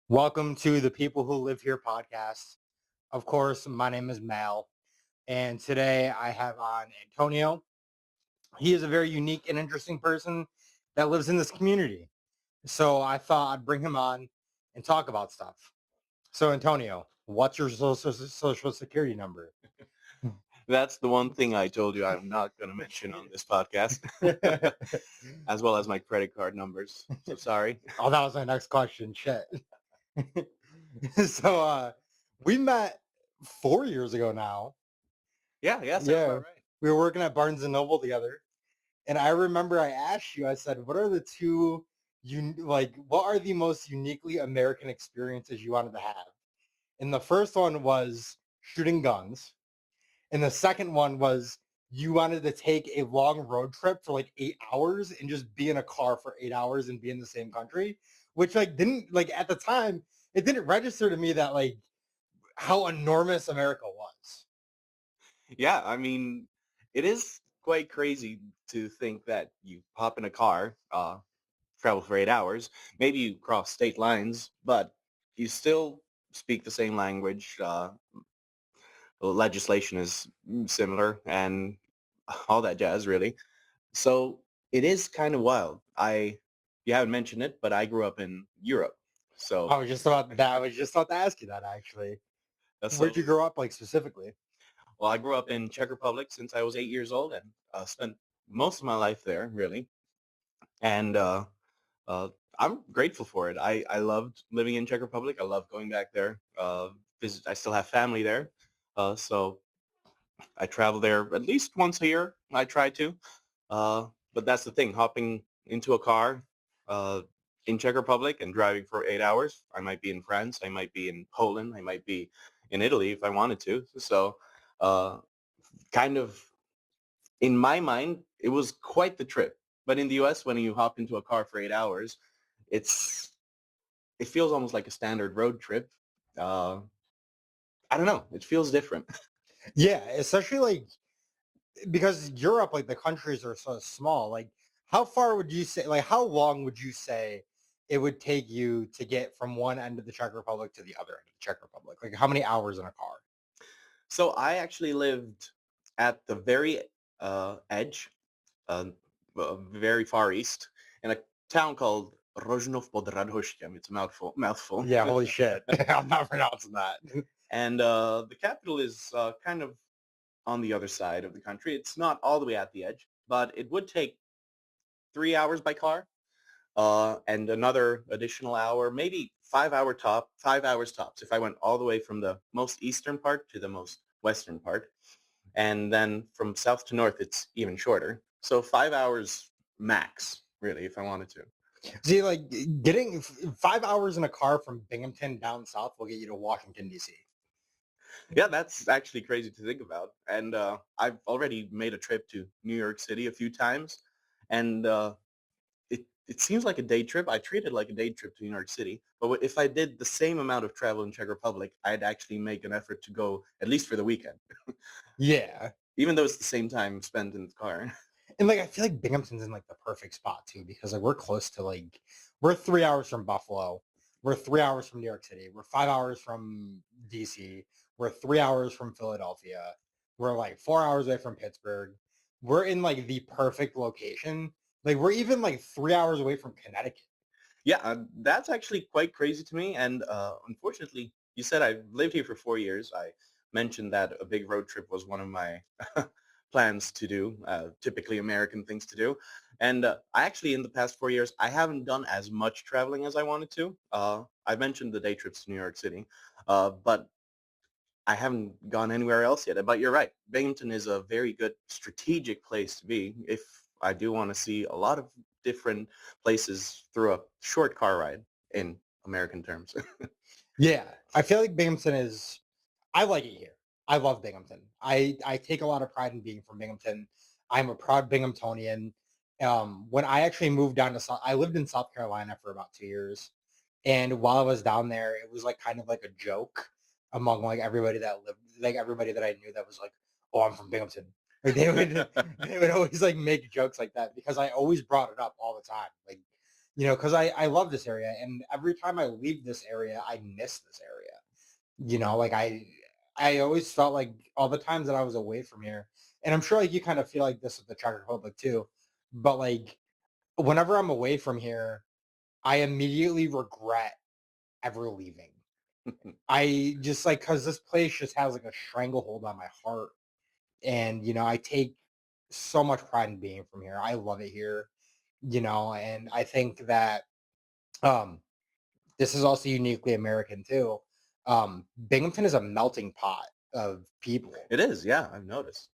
Welcome to the People Who Live Here podcast. Of course, my name is Mal, and today I have on Antonio. He is a very unique and interesting person that lives in this community. So I thought I'd bring him on and talk about stuff. So, Antonio, what's your social security number? That's the one thing I told you I'm not going to mention on this podcast, as well as my credit card numbers. So sorry. Oh, that was my next question. Shit. so we met 4 years ago now. Yeah, sounds Yeah. about right. We were working at Barnes and Noble together. And I remember I asked you, I said, what are the two what are the most uniquely American experiences you wanted to have? And the first one was shooting guns. And the second one was you wanted to take a long road trip for like 8 hours and just be in a car for 8 hours and be in the same country, which didn't at the time, it didn't register to me that how enormous America was. Yeah, I mean, it is quite crazy to think that you hop in a car, travel for 8 hours, maybe you cross state lines, but you still speak the same language. Legislation is similar and all that jazz, really. So it is kind of wild. You haven't mentioned it, but I grew up in Europe. So, I was just about to ask you that actually. Where'd you so grow up specifically? well, I grew up in Czech Republic since I was 8 years old and spent most of my life there, really. And uh, I'm grateful for it. I loved living in Czech Republic. I love going back there. I still have family there, so I travel there at least once a year. I try to. But that's the thing, hopping into a car uh, in Czech Republic and driving for 8 hours. I might be in France. I might be in Poland. I might be in Italy if I wanted to. So uh, kind of in my mind, it was quite the trip. But in the US, when you hop into a car for 8 hours, it's it feels almost like a standard road trip. Uh, I don't know. It feels different. Yeah, especially because Europe, the countries are so small. How far would you say, how long would you say it would take you to get from one end of the Czech Republic to the other end of the Czech Republic? Like how many hours in a car? So I actually lived at the very edge, uh, very far east, in a town called Rožnov pod Radhoštěm. It's a mouthful. Yeah, holy shit. I'm not pronouncing that. And the capital is kind of on the other side of the country. It's not all the way at the edge, but it would take 3 hours by car and another additional hour, maybe 5 hours tops if I went all the way from the most eastern part to the most western part. And then from south to north, it's even shorter. So 5 hours max, really, if I wanted to. See, getting 5 hours in a car from Binghamton down south will get you to Washington, D.C. Yeah, that's actually crazy to think about. And I've already made a trip to New York City a few times. And it seems like a day trip. I treat it like a day trip to New York City. But if I did the same amount of travel in Czech Republic, I'd actually make an effort to go at least for the weekend, Yeah. even though it's the same time spent in the car. And I feel like Binghamton's in the perfect spot too, because we're close to we're 3 hours from Buffalo. We're 3 hours from New York City. We're 5 hours from DC. We're 3 hours from Philadelphia. We're 4 hours away from Pittsburgh. We're in the perfect location. We're even 3 hours away from Connecticut. Yeah, that's actually quite crazy to me. And unfortunately, you said I've lived here for 4 years. I mentioned that a big road trip was one of my plans to do, typically American things to do. And I actually, in the past 4 years, I haven't done as much traveling as I wanted to. I mentioned the day trips to New York City, but I haven't gone anywhere else yet. But you're right. Binghamton is a very good strategic place to be if I do want to see a lot of different places through a short car ride in American terms. Yeah, I feel like Binghamton is. I like it here. I love Binghamton. I take a lot of pride in being from Binghamton. I'm a proud Binghamtonian. When I actually moved down to South, I lived in South Carolina for about 2 years, and while I was down there, it was kind of like a joke among everybody that lived, everybody that I knew that was "Oh, I'm from Binghamton." They would they would always make jokes like that because I always brought it up all the time. because I love this area, and every time I leave this area, I miss this area. Like I always felt like all the times that I was away from here, and I'm sure like you kind of feel like this with the Czech Republic too, but like whenever I'm away from here, I immediately regret ever leaving. I just like because this place just has like a stranglehold on my heart, and I take so much pride in being from here. I love it here, and I think that um this is also uniquely American too. Binghamton is a melting pot of people. It is, yeah, I've noticed.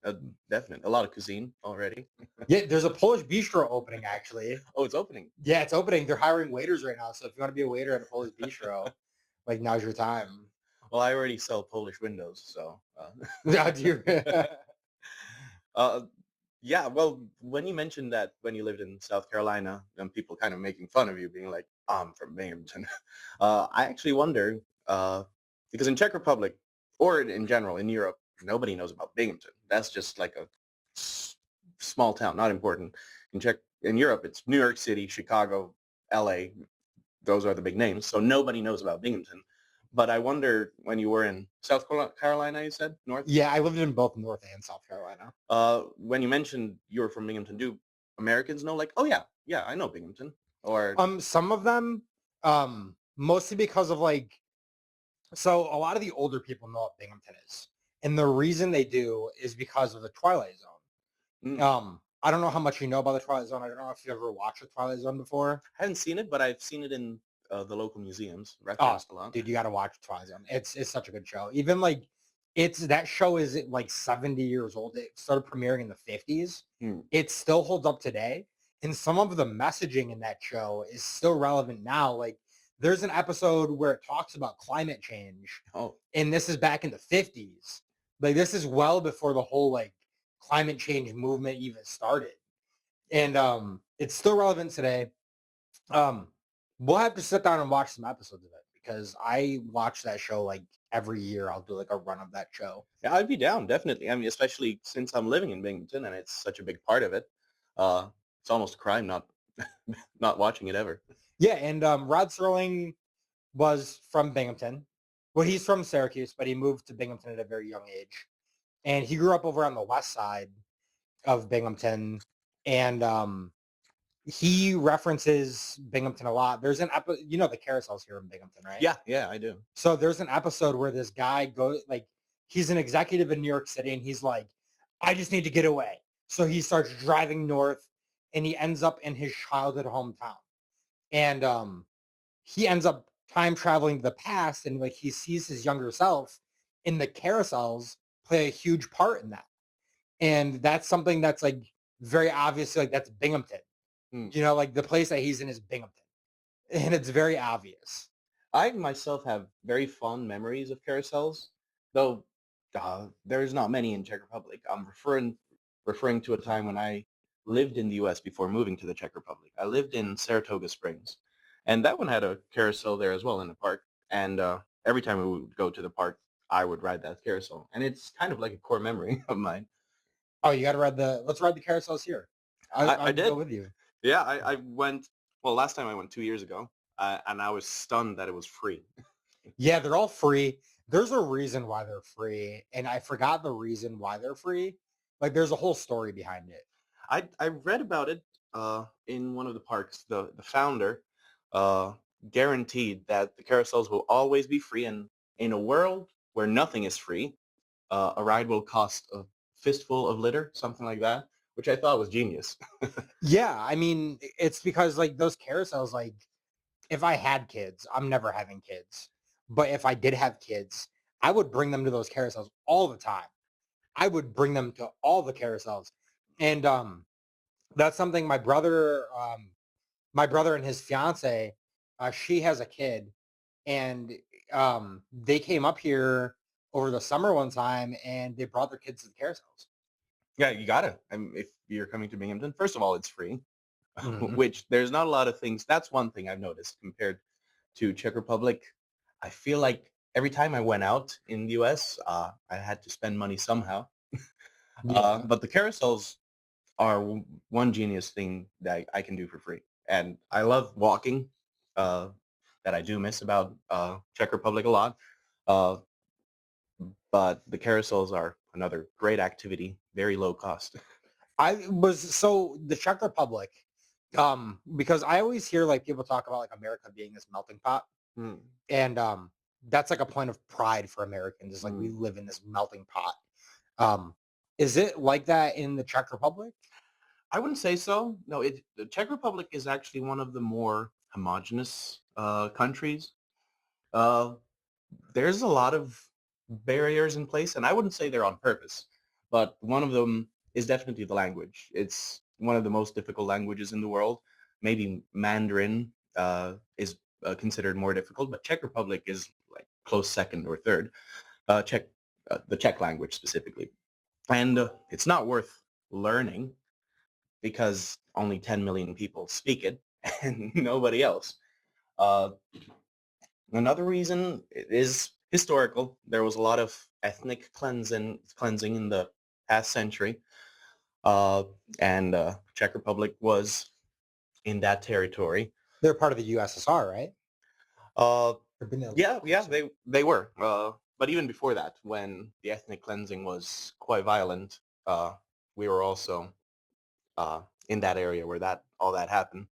Definite. A lot of cuisine already. Yeah, there's a Polish bistro opening actually. Oh, it's opening. Yeah, it's opening. They're hiring waiters right now. So if you want to be a waiter at a Polish bistro, like now's your time. Well, I already sell Polish windows, so Yeah, do you? uh, yeah, well, when you mentioned that when you lived in South Carolina, and people kind of making fun of you, being like, I'm from Binghamton, I actually wonder, because in Czech Republic, or in general in Europe, nobody knows about Binghamton. That's just like a small town, not important. In Europe, it's New York City, Chicago, LA. Those are the big names. So nobody knows about Binghamton. But I wonder when you were in South Carolina, you said, North? Yeah, I lived in both North and South Carolina. When you mentioned you were from Binghamton, do Americans know like, oh yeah, yeah, I know Binghamton? Or Some of them, mostly because of like, so a lot of the older people know what Binghamton is, and the reason they do is because of the Twilight Zone. mm, I don't know how much you know about the Twilight Zone. I don't know if you ever watched the Twilight Zone before. I haven't seen it, but I've seen it in the local museums, Oh, referenced a lot. dude, you got to watch Twilight Zone. It's such a good show. Even like it's that show is like 70 years old. It started premiering in the 50s. Hmm. It still holds up today. And some of the messaging in that show is still relevant now. Like there's an episode where it talks about climate change. Oh, And this is back in the 50s. Like this is well before the whole like climate change movement even started. And it's still relevant today. Um, we'll have to sit down and watch some episodes of it because I watch that show like every year. I'll do like a run of that show. yeah, I'd be down, definitely. I mean, especially since I'm living in Binghamton and it's such a big part of it. It's almost a crime not not watching it ever. Yeah, and Rod Serling was from Binghamton. Well, he's from Syracuse, but he moved to Binghamton at a very young age, and he grew up over on the west side of Binghamton, and he references Binghamton a lot. There's an episode, the carousels here in Binghamton, right? Yeah, yeah, I do. So there's an episode where this guy goes like he's an executive in New York City and he's like, I just need to get away. So he starts driving north and he ends up in his childhood hometown. And he ends up time traveling to the past and like he sees his younger self and the carousels play a huge part in that. And that's something that's like very obviously like that's Binghamton. Hmm. Like the place that he's in is Binghamton. And it's very obvious. I myself have very fond memories of carousels, though there's not many in Czech Republic. I'm referring to a time when I lived in the U.S. before moving to the Czech Republic. I lived in Saratoga Springs, and that one had a carousel there as well in the park. And every time we would go to the park, I would ride that carousel, and it's kind of like a core memory of mine. Oh, you got to let's ride the carousels here. I I'll go did. with you. Yeah, I went. Well, last time I went 2 years ago, and I was stunned that it was free. Yeah, they're all free. There's a reason why they're free, and I forgot the reason why they're free. Like, there's a whole story behind it. I read about it in one of the parks. The founder uh, guaranteed that the carousels will always be free, and in a world where nothing is free, a ride will cost a fistful of litter, something like that, which I thought was genius. Yeah, I mean, it's because like those carousels, like if I had kids, I'm never having kids, but if I did have kids, I would bring them to those carousels all the time. I would bring them to all the carousels, and that's something my brother and his fiance, she has a kid, and they came up here over the summer one time, and they brought their kids to the carousels. Yeah, you gotta. I mean, if you're coming to Binghamton, first of all, it's free, Mhm. which there's not a lot of things. That's one thing I've noticed compared to Czech Republic. I feel like every time I went out in the U.S., I had to spend money somehow. Yeah. But the carousels are one genius thing that I can do for free. and I love walking. That I do miss about Czech Republic a lot. Uh, but the carousels are another great activity, very low cost. I was so the Czech Republic, because I always hear like people talk about like America being this melting pot, Mm, and that's like a point of pride for Americans. Is like we mm. live in this melting pot. Um, is it like that in the Czech Republic? I wouldn't say so. No, the Czech Republic is actually one of the more homogenous countries. Uh, there's a lot of barriers in place, and I wouldn't say they're on purpose, but one of them is definitely the language. It's one of the most difficult languages in the world. Maybe Mandarin is considered more difficult, but Czech Republic is like close second or third. Czech, the Czech language specifically, and it's not worth learning because only 10 million people speak it and nobody else. Uh, Another reason is historical. There was a lot of ethnic cleansing in the past century, uh, and Czech Republic was in that territory. They're part of the USSR, right? Uh, Or been there yeah, closer. they were. But even before that, when the ethnic cleansing was quite violent, we were also uh, in that area where that all that happened.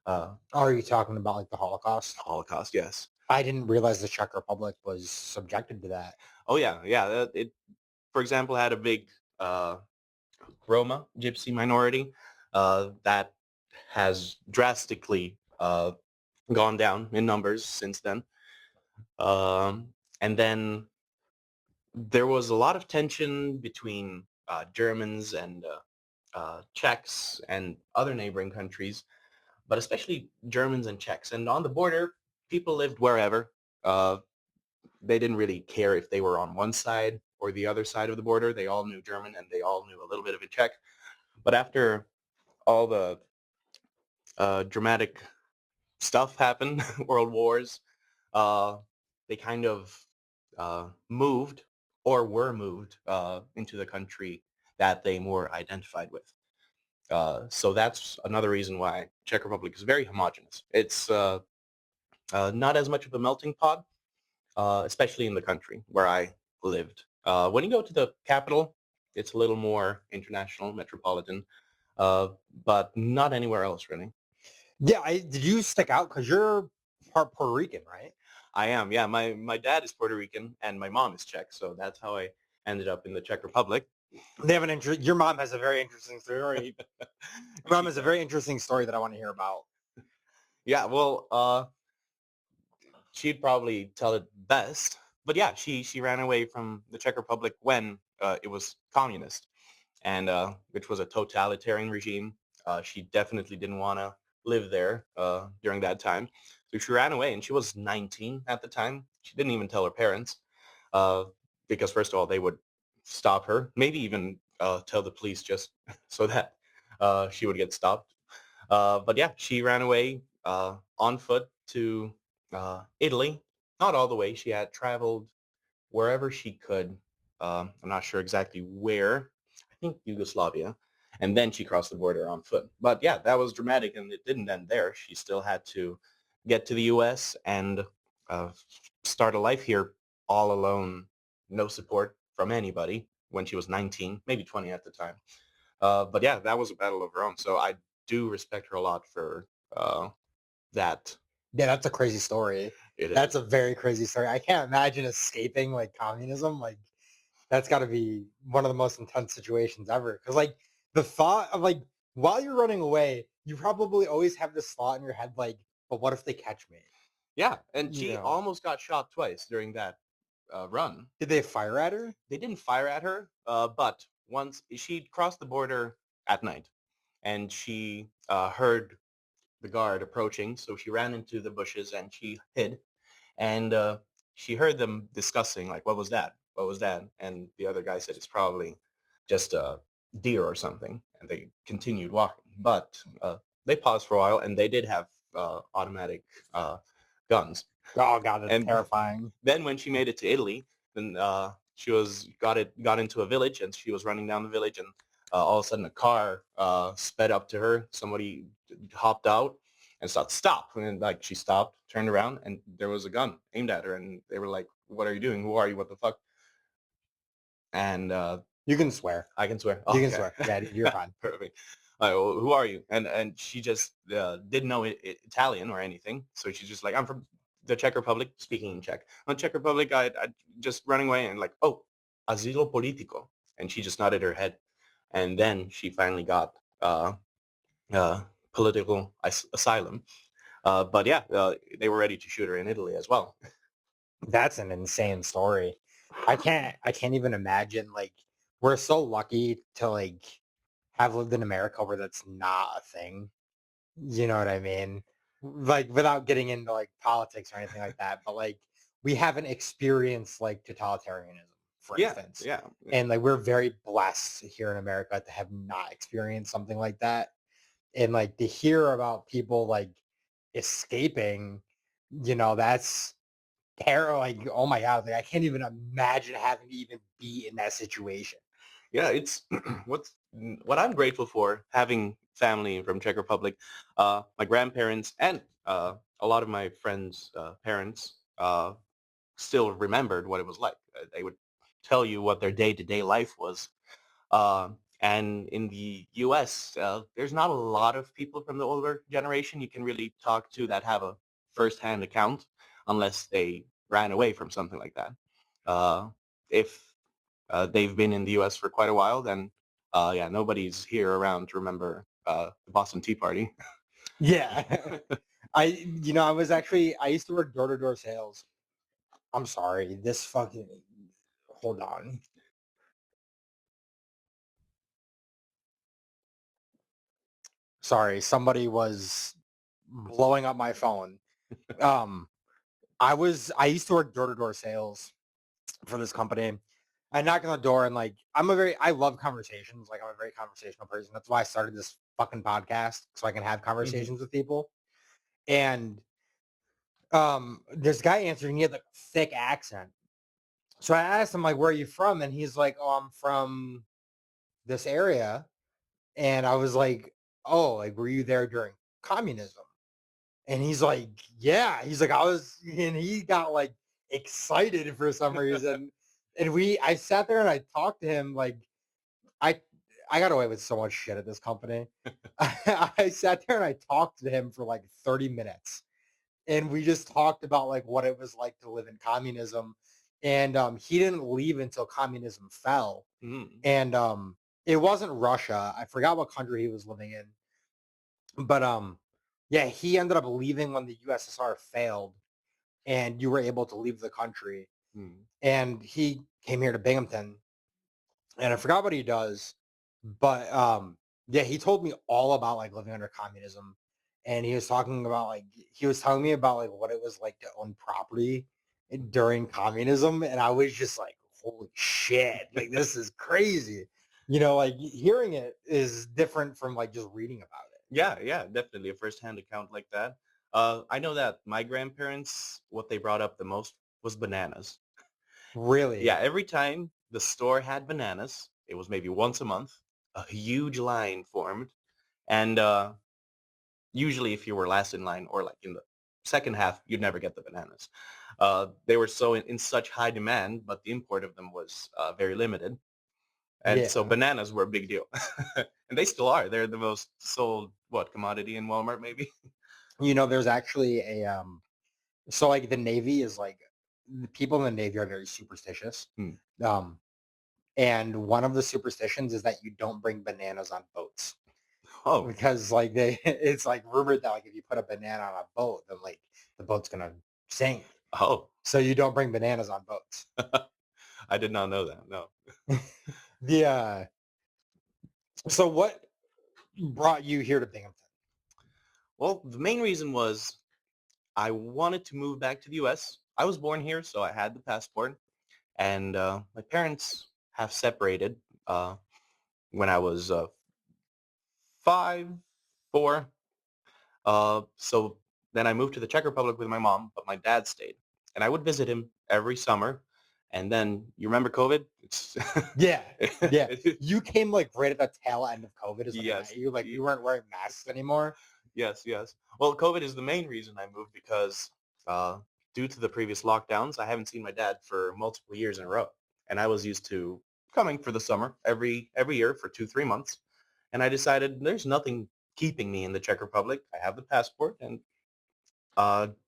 Are you talking about like the Holocaust? Holocaust, yes. I didn't realize the Czech Republic was subjected to that. Oh yeah, yeah. It, for example, had a big uh, Roma gypsy minority that has drastically gone down in numbers since then. And then there was a lot of tension between Germans and Czechs and other neighboring countries, but especially Germans and Czechs. And on the border, people lived wherever. Uh, they didn't really care if they were on one side or the other side of the border. They all knew German and they all knew a little bit of Czech. But after all the dramatic stuff happened, world wars, uh, they kind of moved or were moved into the country that they more identified with. So that's another reason why Czech Republic is very homogenous. It's not as much of a melting pot, especially in the country where I lived. When you go to the capital, it's a little more international, metropolitan, uh, but not anywhere else really. Yeah, did you stick out because you're part Puerto Rican, right? I am, yeah. My dad is Puerto Rican and my mom is Czech, so that's how I ended up in the Czech Republic. They have an interest. Your mom has a very interesting story. Your mom She has a does. very interesting story that I want to hear about. Yeah, well, she'd probably tell it best. But yeah, she ran away from the Czech Republic when it was communist, and which was a totalitarian regime. She definitely didn't want to live there during that time, so she ran away, and she was 19 at the time. She didn't even tell her parents, uh, because first of all, they would stop her, maybe even tell the police just so that she would get stopped. But yeah, she ran away on foot to Italy. Not all the way. She had traveled wherever she could. I'm not sure exactly where. I think Yugoslavia. And then she crossed the border on foot. But yeah, that was dramatic, and it didn't end there. She still had to get to the U.S. and uh, start a life here all alone, no support from anybody when she was 19, maybe 20 at the time. But yeah, that was a battle of her own. So I do respect her a lot for that. Yeah, that's a crazy story. It That's is. a very crazy story. I can't imagine escaping like communism. Like that's got to be one of the most intense situations ever. Because like the thought of like while you're running away, you probably always have this thought in your head like, but what if they catch me? Yeah, and You she know, almost got shot twice during that run. did they fire at her? They didn't fire at her, but once she crossed the border at night, and she heard the guard approaching, so she ran into the bushes and she hid. And she heard them discussing, like, what was that? What was that? And the other guy said, it's probably just a deer or something. And they continued walking. But they paused for a while, and they did have automatic guns. Oh god, that's And terrifying. then when she made it to Italy, then she got into a village, and she was running down the village, and all of a sudden a car sped up to her. Somebody hopped out, and started, stop. And then, like, she stopped, turned around, and there was a gun aimed at her. And they were like, what are you doing? Who are you? What the fuck? And You can swear. I can swear. You can Okay. swear. Yeah, you're fine. Perfect. Well, who are you? And she just didn't know Italian or anything. So she's just like, I'm from the Czech Republic, speaking in Czech. On Czech Republic, I just running away and like, oh, asilo politico. And she just nodded her head. And then she finally got uh, political asylum. But yeah, they were ready to shoot her in Italy as well. That's an insane story. I can't even imagine. Like, we're so lucky to like have lived in America where that's not a thing. You know what I mean? Like, without getting into like politics or anything like that, but like we haven't experienced like totalitarianism, for Yeah, instance. yeah. And like we're very blessed here in America to have not experienced something like that. And like to hear about people like escaping, that's terrible. Like, oh my God, like I can't even imagine having to even be in that situation. Yeah, it's what I'm grateful for, having family from Czech Republic, my grandparents and a lot of my friends' parents still remembered what it was like. They would tell you what their day-to-day life was. And in the U.S., there's not a lot of people from the older generation you can really talk to that have a first-hand account, unless they ran away from something like that. If they've been in the U.S. for quite a while, then yeah, nobody's here around to remember the Boston Tea Party. Yeah. I used to work door-to-door sales. I'm sorry, hold on. Sorry, somebody was blowing up my phone. Um, I used to work door-to-door sales for this company. I knock on the door and like I love conversations. Like I'm a very conversational person. That's why I started this fucking podcast so I can have Mhm. conversations with people. And this guy answered and he had like a thick accent. So I asked him like, where are you from? And he's like, oh, I'm from this area. And I was like, oh, like were you there during communism? And he's like, yeah. He's like, and he got like excited for some reason. And I sat there and I talked to him like I I got away with so much shit at this company. I sat there and I talked to him for like 30 minutes. And we just talked about like what it was like to live in communism. And he didn't leave until communism fell. Mm. And it wasn't Russia. I forgot what country he was living in. But yeah, he ended up leaving when the USSR failed and you were able to leave the country. Mm. And he came here to Binghamton and I forgot what he does, but yeah, he told me all about like living under communism. And he was talking about like he was telling me about like what it was like to own property during communism. And I was just like, holy shit, like this is crazy. Like hearing it is different from like just reading about it. Yeah, yeah, definitely a first-hand account like that. I know that my grandparents, what they brought up the most was bananas. Really? Yeah, every time the store had bananas, it was maybe once a month, a huge line formed. And usually if you were last in line or like in the second half, you'd never get the bananas. They were so in such high demand, but the import of them was very limited. And so Yeah. bananas were a big deal. And they still are. They're the most sold, what, commodity in Walmart maybe? There's actually so like the Navy is like the people in the Navy are very superstitious. Hmm. Um, and one of the superstitions is that you don't bring bananas on boats Oh, because like it's like rumored that like if you put a banana on a boat, then like the boat's gonna sink. oh, So you don't bring bananas on boats. I did not know that. No. The so what brought you here to Binghamton? Well, the main reason was I wanted to move back to the U.S. I was born here, so I had the passport, and my parents have separated when I was 5, 4. So then I moved to the Czech Republic with my mom, but my dad stayed, and I would visit him every summer. And then you remember COVID? It's Yeah, yeah. You came like right at the tail end of COVID is when I yes, met you. Like we weren't wearing masks anymore. Yes, yes. Well, COVID is the main reason I moved because uh, due to the previous lockdowns, I haven't seen my dad for multiple years in a row, and I was used to coming for the summer every year for 2 3 months, and I decided there's nothing keeping me in the Czech Republic. I have the passport, and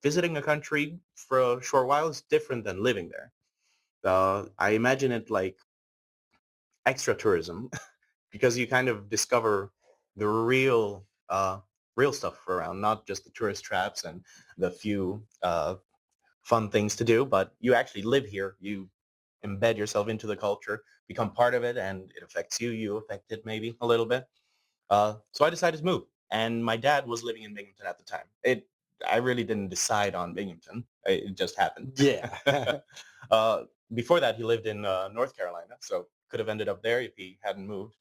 visiting a country for a short while is different than living there. I imagine it like extra tourism because you kind of discover the real stuff around, not just the tourist traps and the few fun things to do, but you actually live here. You embed yourself into the culture, become part of it, and it affects you. You affect it maybe a little bit. So I decided to move, and my dad was living in Binghamton at the time. I really didn't decide on Binghamton. It just happened. Yeah. uh, Before that, he lived in North Carolina, so could have ended up there if he hadn't moved.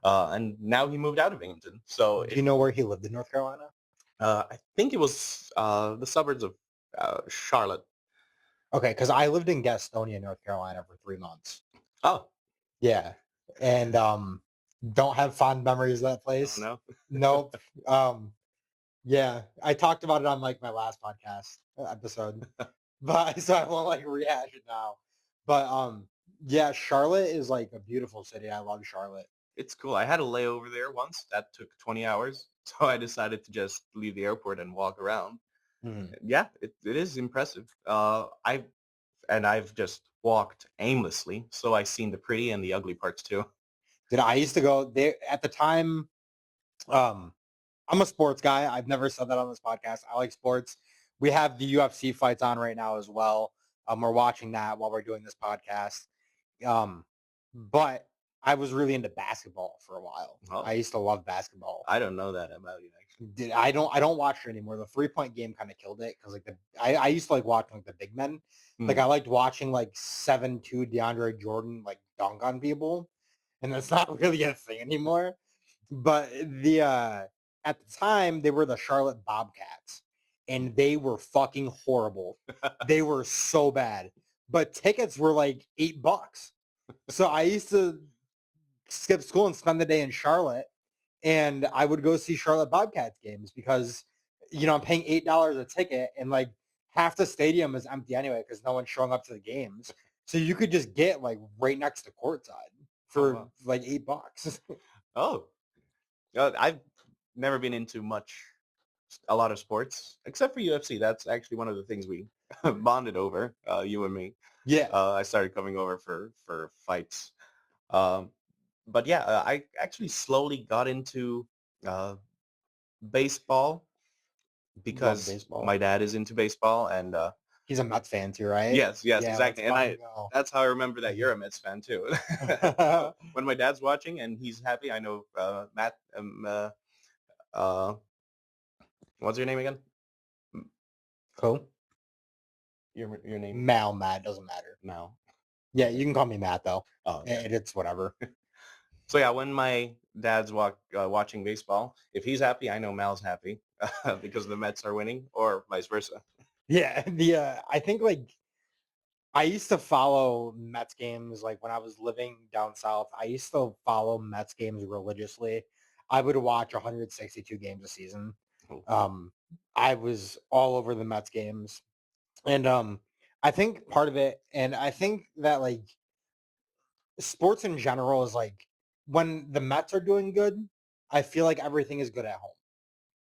And now he moved out of Binghamton. So Do you know where he lived in North Carolina? I think it was the suburbs of Charlotte. Okay, because I lived in Gastonia, North Carolina for 3 months. Oh, Yeah. And don't have fond memories of that oh place. no. Nope. Yeah. I talked about it on like my last podcast episode. But so I won't like rehash it now. But yeah, Charlotte is like a beautiful city. I love Charlotte. It's cool. I had a layover there once. That took 20 hours. So I decided to just leave the airport and walk around. Mhm. Yeah, it is impressive. I've just walked aimlessly, so I've seen the pretty and the ugly parts too. Did I used to go there at the time. Um, I'm a sports guy. I've never said that on this podcast. I like sports. We have the UFC fights on right now as well. We're watching that while we're doing this podcast. Um, but I was really into basketball for a while. Oh, I used to love basketball. I don't know that about you actually. I don't watch it anymore. The 3 point game kind of killed it because like I used to like watching like the big men. Like Hmm. I liked watching like 7'2" DeAndre Jordan like dunk on people, and that's not really a thing anymore. But the at the time they were the Charlotte Bobcats, and they were fucking horrible. They were so bad. But tickets were like $8. So I used to skip school and spend the day in Charlotte, and I would go see Charlotte Bobcats games because I'm paying $8 a ticket, and like half the stadium is empty anyway because no one's showing up to the games. So you could just get like right next to courtside Oh for wow. like $8. Oh, I've never been into a lot of sports except for UFC. That's actually one of the things we bonded over, you and me. Yeah. I started coming over for fights. Um, but yeah, I actually slowly got into uh, baseball Love because baseball. my dad is into baseball, and He's a Mets fan too, right? yes, yes, Yeah, let's exactly. And fucking I go. that's how I remember that you're a Mets fan too. So when my dad's watching and he's happy, I know Matt. Uh, what's your name again? M- Cool. your name Mal, Matt, doesn't matter. now. Yeah, Okay. you can call me Matt though. Oh, okay. It's whatever. So yeah, when my dad's watching baseball, if he's happy, I know Mal's happy because the Mets are winning, or vice versa. Yeah, the I think like I used to follow Mets games like when I was living down south. I used to follow Mets games religiously. I would watch 162 games a season. Oh. Um, I was all over the Mets games, and I think part of it, and I think that like sports in general is like when the Mets are doing good, I feel like everything is good at home.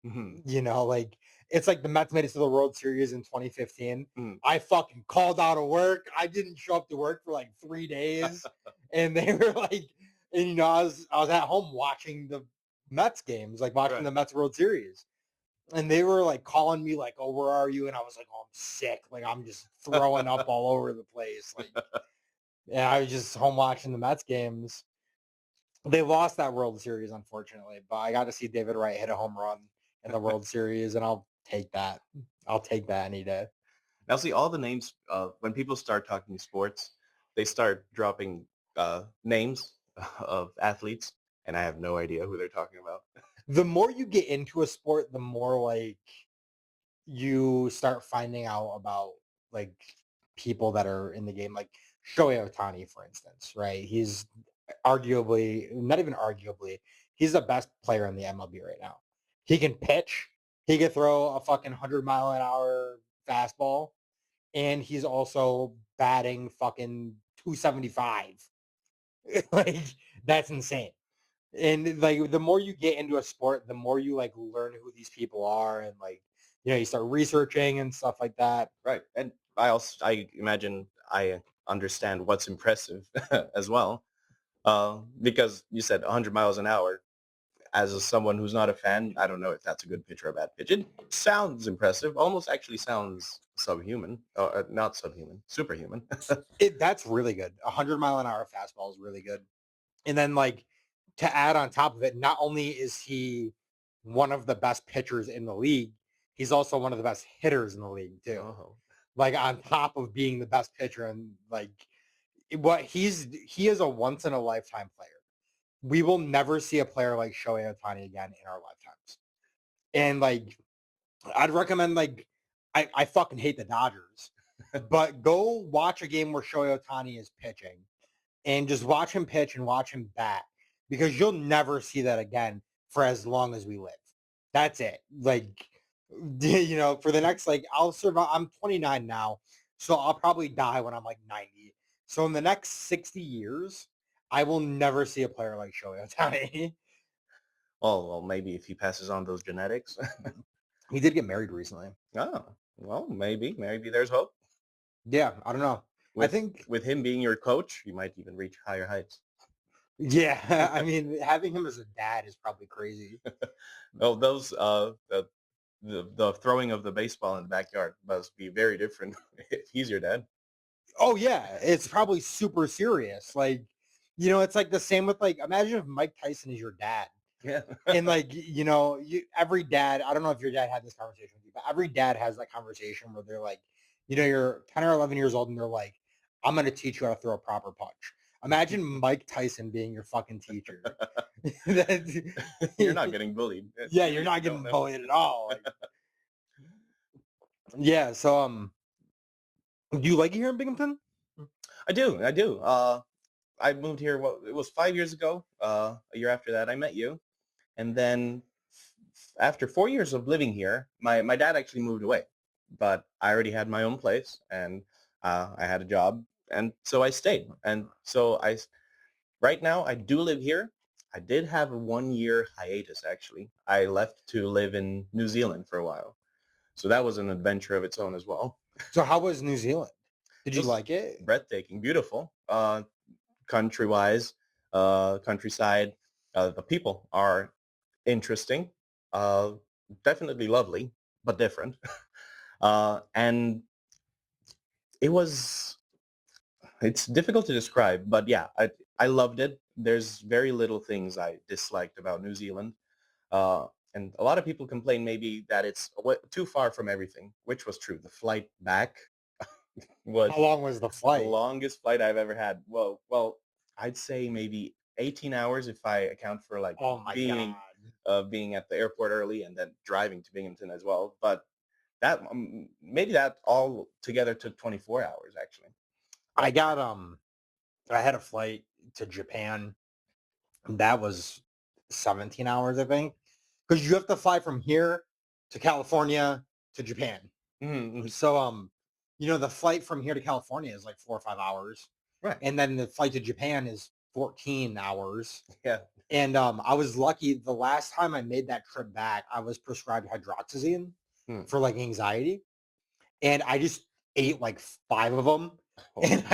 Mhm. Like it's like the Mets made it to the World Series in 2015. Mhm. I fucking called out of work. I didn't show up to work for like 3 days, and they were like, and I was at home watching the Mets games, like watching Right. the Mets World Series, and they were like calling me like, "Oh, where are you?" And I was like, "Oh, I'm sick. Like I'm just throwing up all over the place." Like, and I was just home watching the Mets games. They lost that World Series, unfortunately, but I got to see David Wright hit a home run in the World Series, and I'll take that. I'll take that any day. Now, see, all the names, when people start talking sports, they start dropping names of athletes, and I have no idea who they're talking about. The more you get into a sport, the more like you start finding out about like people that are in the game, like Shohei Ohtani, for instance, right? He's arguably, not even arguably, he's the best player in the MLB right now. He can pitch. He could throw a fucking 100-mile-an-hour fastball, and he's also batting fucking 275. Like, that's insane. And like the more you get into a sport, the more you like learn who these people are, and like you start researching and stuff like that. Right. And I imagine I understand what's impressive as well. Because you said 100 miles an hour. Someone who's not a fan, I don't know if that's a good pitch or a bad pitch. It sounds impressive. Almost actually sounds subhuman. Not subhuman, superhuman. That's really good. 100-mile-an-hour fastball is really good. And then like to add on top of it, not only is he one of the best pitchers in the league, he's also one of the best hitters in the league too. Oh. Like on top of being the best pitcher, and like he is a once in a lifetime player. We will never see a player like Shohei Ohtani again in our lifetimes. And like I'd recommend like I fucking hate the Dodgers, but go watch a game where Shohei Ohtani is pitching and just watch him pitch and watch him bat, because you'll never see that again for as long as we live. That's it. Like, for the next, like, I'll survive. I'm 29 now, so I'll probably die when I'm like 90. So in the next 60 years, I will never see a player like Shohei Ohtani. Well, maybe if he passes on those genetics. He did get married recently. Oh, well, maybe there's hope. Yeah, I don't know. I think with him being your coach, you might even reach higher heights. Yeah, I mean, having him as a dad is probably crazy. Well, those the throwing of the baseball in the backyard must be very different if he's your dad. Oh yeah, it's probably super serious. Like, it's like the same with like, imagine if Mike Tyson is your dad. Yeah. And like, every dad, I don't know if your dad had this conversation with you, but every dad has that conversation where they're like, you're 10 or 11 years old and they're like, I'm going to teach you how to throw a proper punch. Imagine Mike Tyson being your fucking teacher. You're not getting bullied. Yeah, you're not getting bullied at all. Like, yeah, so do you like it here in Binghamton? I do. I moved here, it was 5 years ago. A year after that, I met you. And then after 4 years of living here, my dad actually moved away. But I already had my own place, and I had a job. And so I stayed. And so right now, I do live here. I did have a 1-year hiatus, actually. I left to live in New Zealand for a while. So that was an adventure of its own as well. So how was New Zealand? Did you like it? Breathtaking, beautiful. Country-wise, countryside. The people are interesting, definitely lovely, but different. And it's difficult to describe, but yeah, I loved it. There's very little things I disliked about New Zealand. And a lot of people complain maybe that it's too far from everything, which was true. The flight back was How long was the flight? the longest flight I've ever had. Well, I'd say maybe 18 hours if I account for like Oh my being God. being at the airport early and then driving to Binghamton as well. But that maybe that all together took 24 hours actually. I had a flight to Japan. That was 17 hours, I think. Because you have to fly from here to California to Japan. Mm-hmm. So the flight from here to California is like 4 or 5 hours. Right. And then the flight to Japan is 14 hours. Yeah. And I was lucky. The last time I made that trip back, I was prescribed hydroxyzine for like anxiety. And I just ate like 5 of them. Oh. And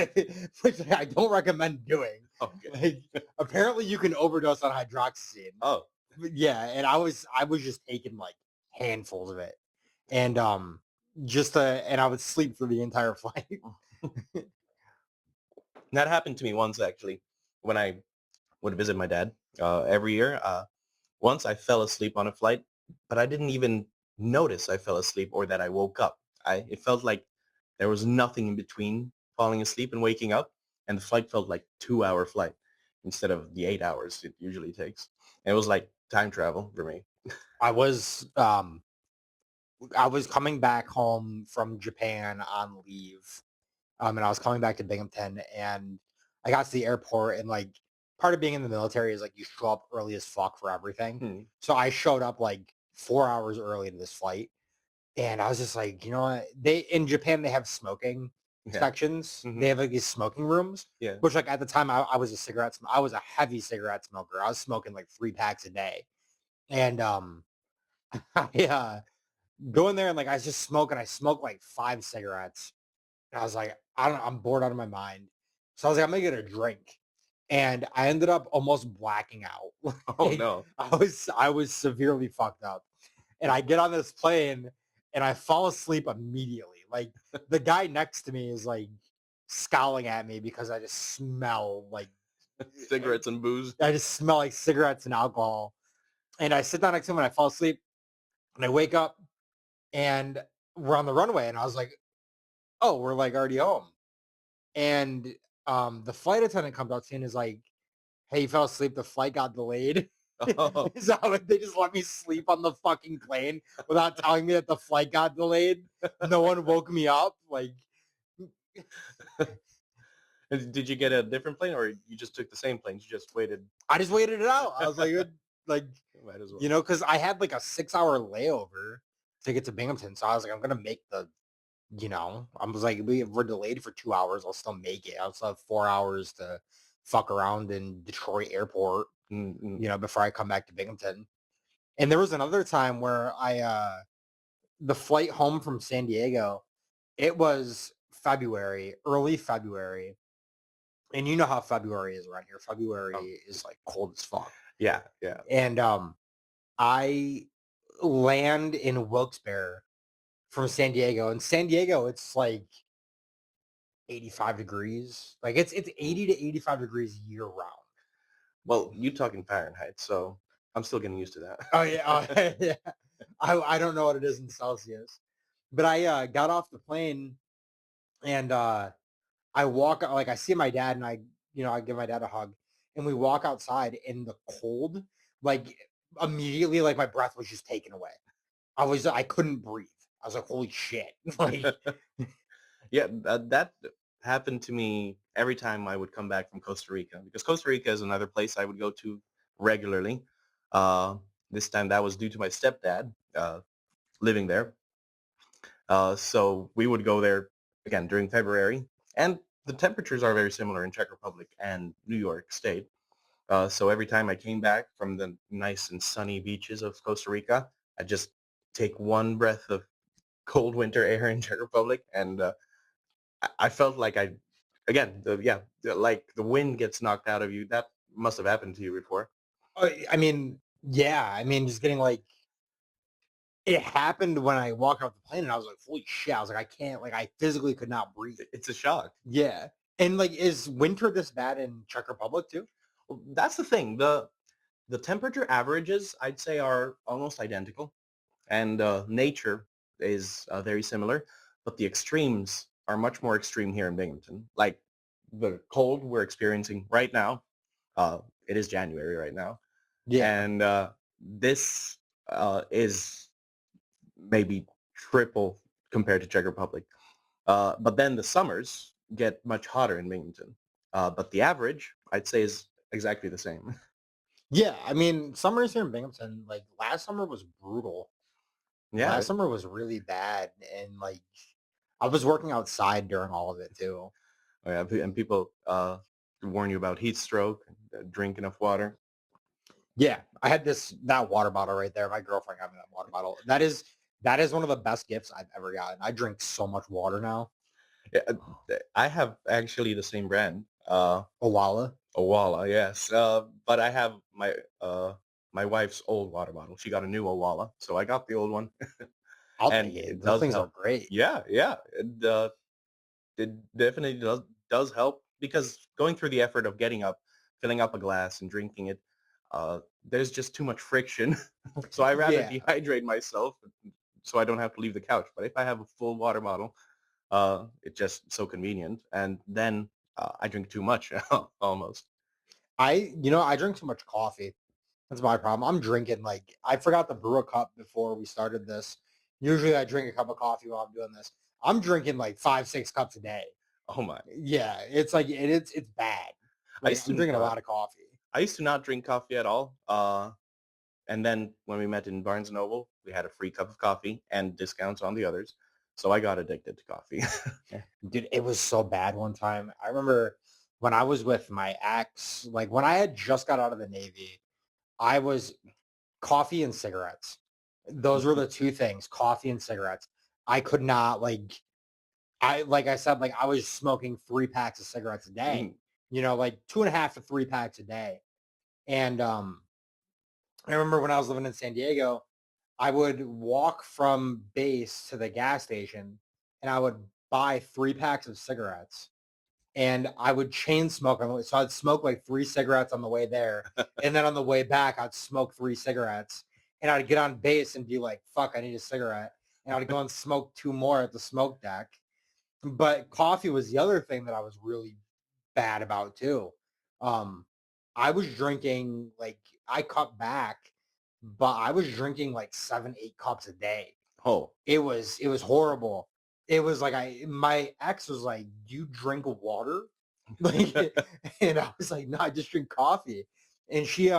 which I don't recommend doing. Okay. Like, apparently you can overdose on hydroxyzine. Oh. Yeah, and I was just taking like handfuls of it. And and I would sleep through the entire flight. That happened to me once actually when I would visit my dad every year. Once I fell asleep on a flight, but I didn't even notice I fell asleep or that I woke up. It felt like there was nothing in between falling asleep and waking up, and the flight felt like 2-hour flight instead of the 8 hours it usually takes. And it was like time travel for me. I was coming back home from Japan on leave. And I was coming back to Binghamton, and I got to the airport, and like part of being in the military is like you show up early as fuck for everything. So I showed up like 4 hours early to this flight. And I was just like, you know what? They in Japan they have smoking Yeah. sections. Hmm. They have like these smoking rooms, Yeah. which like at the time I was I was a heavy cigarette smoker. I was smoking like 3 packs a day. And I go in there and like I was just smoking. I smoked like 5 cigarettes. And I was like, I don't know, I'm bored out of my mind. So I was like, I'm gonna get a drink. And I ended up almost blacking out. Oh Like, no. I was severely fucked up. And I get on this plane and I fall asleep immediately. Like the guy next to me is like scowling at me because I just smell like Cigarettes and booze. I just smell like cigarettes and alcohol. And I sit down next to him and I fall asleep and I wake up and we're on the runway and I was like, oh, we're like already home. And the flight attendant comes up to me and is like, hey, you fell asleep. The flight got delayed. Oh. So like, they just let me sleep on the fucking plane without telling me that the flight got delayed. No one woke me up. Like, And did you get a different plane, or you just took the same plane? You just waited. I just waited it out. I was like, like, Might as well. you know, because I had like a 6 hour layover to get to Binghamton. So I was like, I'm gonna make the, I was like, if we're delayed for 2 hours, I'll still make it. I'll still have 4 hours to fuck around in Detroit Airport, Mm-mm. before I come back to Binghamton. And there was another time where the flight home from San Diego, it was February, early February. And you know how February is around here. Oh, February is like cold as fuck. yeah, yeah. And I land in Wilkes-Barre from San Diego. And San Diego, it's like 85 degrees. Like it's 80 to 85 degrees year round. Well, you talking Fahrenheit, so I'm still getting used to that. Oh yeah, yeah. I don't know what it is in Celsius. But I got off the plane and I walk like I see my dad and I give my dad a hug and we walk outside in the cold, like immediately like my breath was just taken away. I couldn't breathe. I was like, holy shit. Like Yeah, that happened to me every time I would come back from Costa Rica, because Costa Rica is another place I would go to regularly. Uh, this time that was due to my stepdad living there. So we would go there again during February, and the temperatures are very similar in Czech Republic and New York State. So every time I came back from the nice and sunny beaches of Costa Rica, I just take one breath of cold winter air in Czech Republic, and I felt like again, like the wind gets knocked out of you. That must have happened to you before. I mean, yeah, I mean just getting like it happened when I walked off the plane and I was like, holy shit. I was like, I can't like I physically could not breathe. It's a shock. Yeah. And like is winter this bad in Czech Republic too? Well, that's the thing. The temperature averages, I'd say, are almost identical, and nature is very similar, but the extremes are much more extreme here in Binghamton. Like the cold we're experiencing right now. Uh, it is January right now, Yeah. and this is maybe triple compared to Czech Republic. But then the summers get much hotter in Binghamton. But the average, I'd say, is exactly the same. Yeah. I mean, summers here in Binghamton, like last summer was brutal. Yeah. Last summer was really bad. And like I was working outside during all of it too. Oh, yeah, and people warn you about heat stroke, drink enough water. Yeah. I had that water bottle right there. My girlfriend got me that water bottle. That is one of the best gifts I've ever gotten. I drink so much water now. Yeah, I have actually the same brand, Owala. Owala, yes. But I have my wife's old water bottle. She got a new Owala, so I got the old one, I'll take and it. it Those does things are help. great. Yeah, yeah. It definitely does help, because going through the effort of getting up, filling up a glass, and drinking it, there's just too much friction. So I rather Yeah. dehydrate myself so I don't have to leave the couch. But if I have a full water bottle, it's just so convenient. And then I drink too much almost. I drink too much coffee. That's my problem. I'm drinking like I forgot to brew a cup before we started this. Usually I drink a cup of coffee while I'm doing this. I'm drinking like 5, 6 cups a day. Oh my! Yeah, it's like it's bad. I Like used I'm to drinking a lot of coffee. I used to not drink coffee at all. And then when we met in Barnes& and Noble, we had a free cup of coffee and discounts on the others. So I got addicted to coffee. Dude, it was so bad one time. I remember when I was with my ex, like when I had just got out of the Navy, I was coffee and cigarettes. Those were the two things, coffee and cigarettes. I could not like I said, like I was smoking 3 packs of cigarettes a day, Mhm. like 2.5 to 3 packs a day. And I remember when I was living in San Diego, I would walk from base to the gas station and I would buy 3 packs of cigarettes and I would chain smoke on the way. So I'd smoke like 3 cigarettes on the way there. And then on the way back, I'd smoke 3 cigarettes and I'd get on base and be like, fuck, I need a cigarette. And I'd go and smoke 2 more at the smoke deck. But coffee was the other thing that I was really bad about too. Um, I was drinking like I cut back, but I was drinking like 7, 8 cups a day. Oh, It was horrible. It was like my ex was like, "Do you drink water?" Like, and I was like, "No, I just drink coffee." And she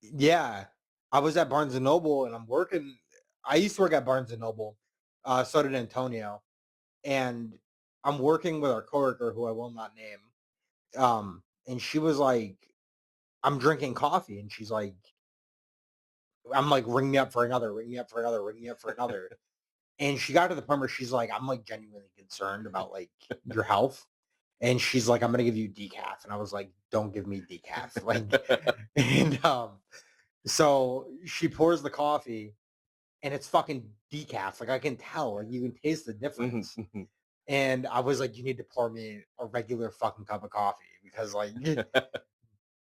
yeah, I was at Barnes and Noble and I'm working. I used to work at Barnes and Noble. So did Antonio, and I'm working with our coworker who I will not name. And she was like, "I'm drinking coffee," and she's like, "I'm like, ring me up for another, ring me up for another, ring me up for another." And she got to the point where she's like, "I'm like genuinely concerned about like your health." And she's like, "I'm gonna give you decaf." And I was like, "Don't give me decaf." Like, and so she pours the coffee and it's fucking decaf. Like I can tell, like you can taste the Mhm, difference. mhm. And I was like, "You need to pour me a regular fucking cup of coffee because like."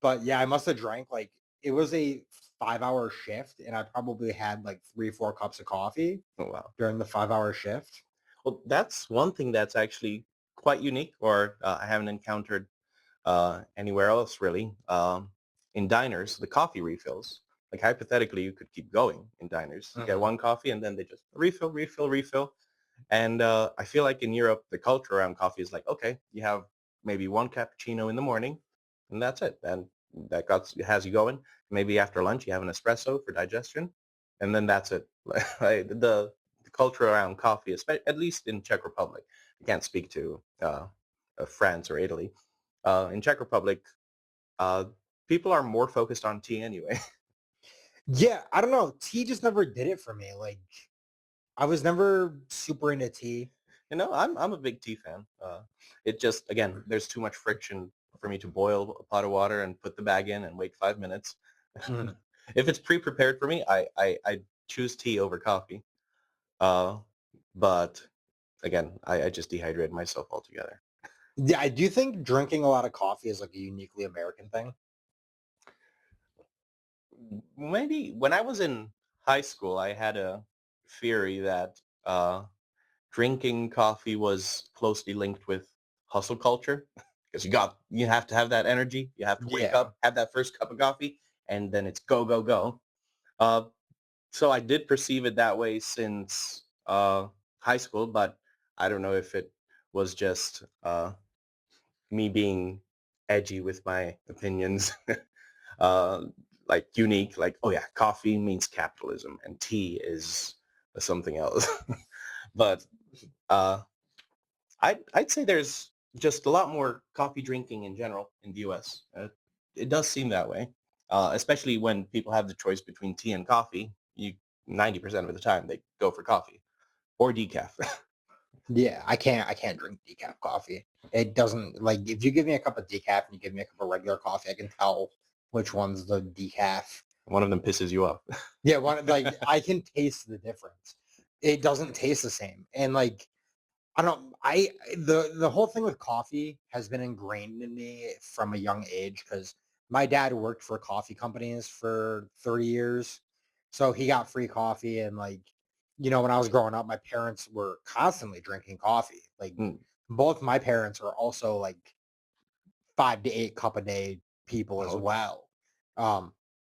But yeah, I must have drank like it was a 5 hour shift, and I probably had like 3, 4 cups of coffee Oh, wow. during the 5 hour shift. Well, that's one thing that's actually quite unique, or I haven't encountered anywhere else really. In diners, the coffee refills. Like hypothetically, you could keep going in diners. You get Mhm. one coffee and then they just refill, refill, refill. And I feel like in Europe, the culture around coffee is like, okay, you have maybe one cappuccino in the morning, and that's it. And has you going. Maybe after lunch, you have an espresso for digestion, and then that's it. Like, the culture around coffee, at least in Czech Republic, I can't speak to France or Italy. In Czech Republic, uh, people are more focused on tea anyway. Yeah, I don't know. Tea just never did it for me. Like I was never super into tea. I'm a big tea fan. It just again, there's too much friction for me to boil a pot of water and put the bag in and wait 5 minutes. Mhm. If it's pre-prepared for me, I choose tea over coffee. Uh, but again, I just dehydrate myself altogether. Yeah, I do think drinking a lot of coffee is like a uniquely American thing. Maybe when I was in high school, I had a theory that drinking coffee was closely linked with hustle culture because you have to have that energy. You have to wake Yeah. up, have that first cup of coffee, and then it's go go go. Uh, so I did perceive it that way since high school, but I don't know if it was just me being edgy with my opinions, uh, like unique. Like, oh yeah, coffee means capitalism, and tea is something else. But uh, I'd say there's just a lot more coffee drinking in general in the U.S. It does seem that way, especially when people have the choice between tea and coffee. 90% of the time they go for coffee or decaf. Yeah, I can't drink decaf coffee. It doesn't like if you give me a cup of decaf and you give me a cup of regular coffee, I can tell which one's the decaf. One of them pisses you off. Yeah, one like I can taste the difference. It doesn't taste the same. And like I don't the whole thing with coffee has been ingrained in me from a young age because my dad worked for coffee companies for 30 years. So he got free coffee and like, when I was growing up, my parents were constantly drinking coffee. Like Hmm. both my parents are also like 5 to 8 cup a day people as Oh, well.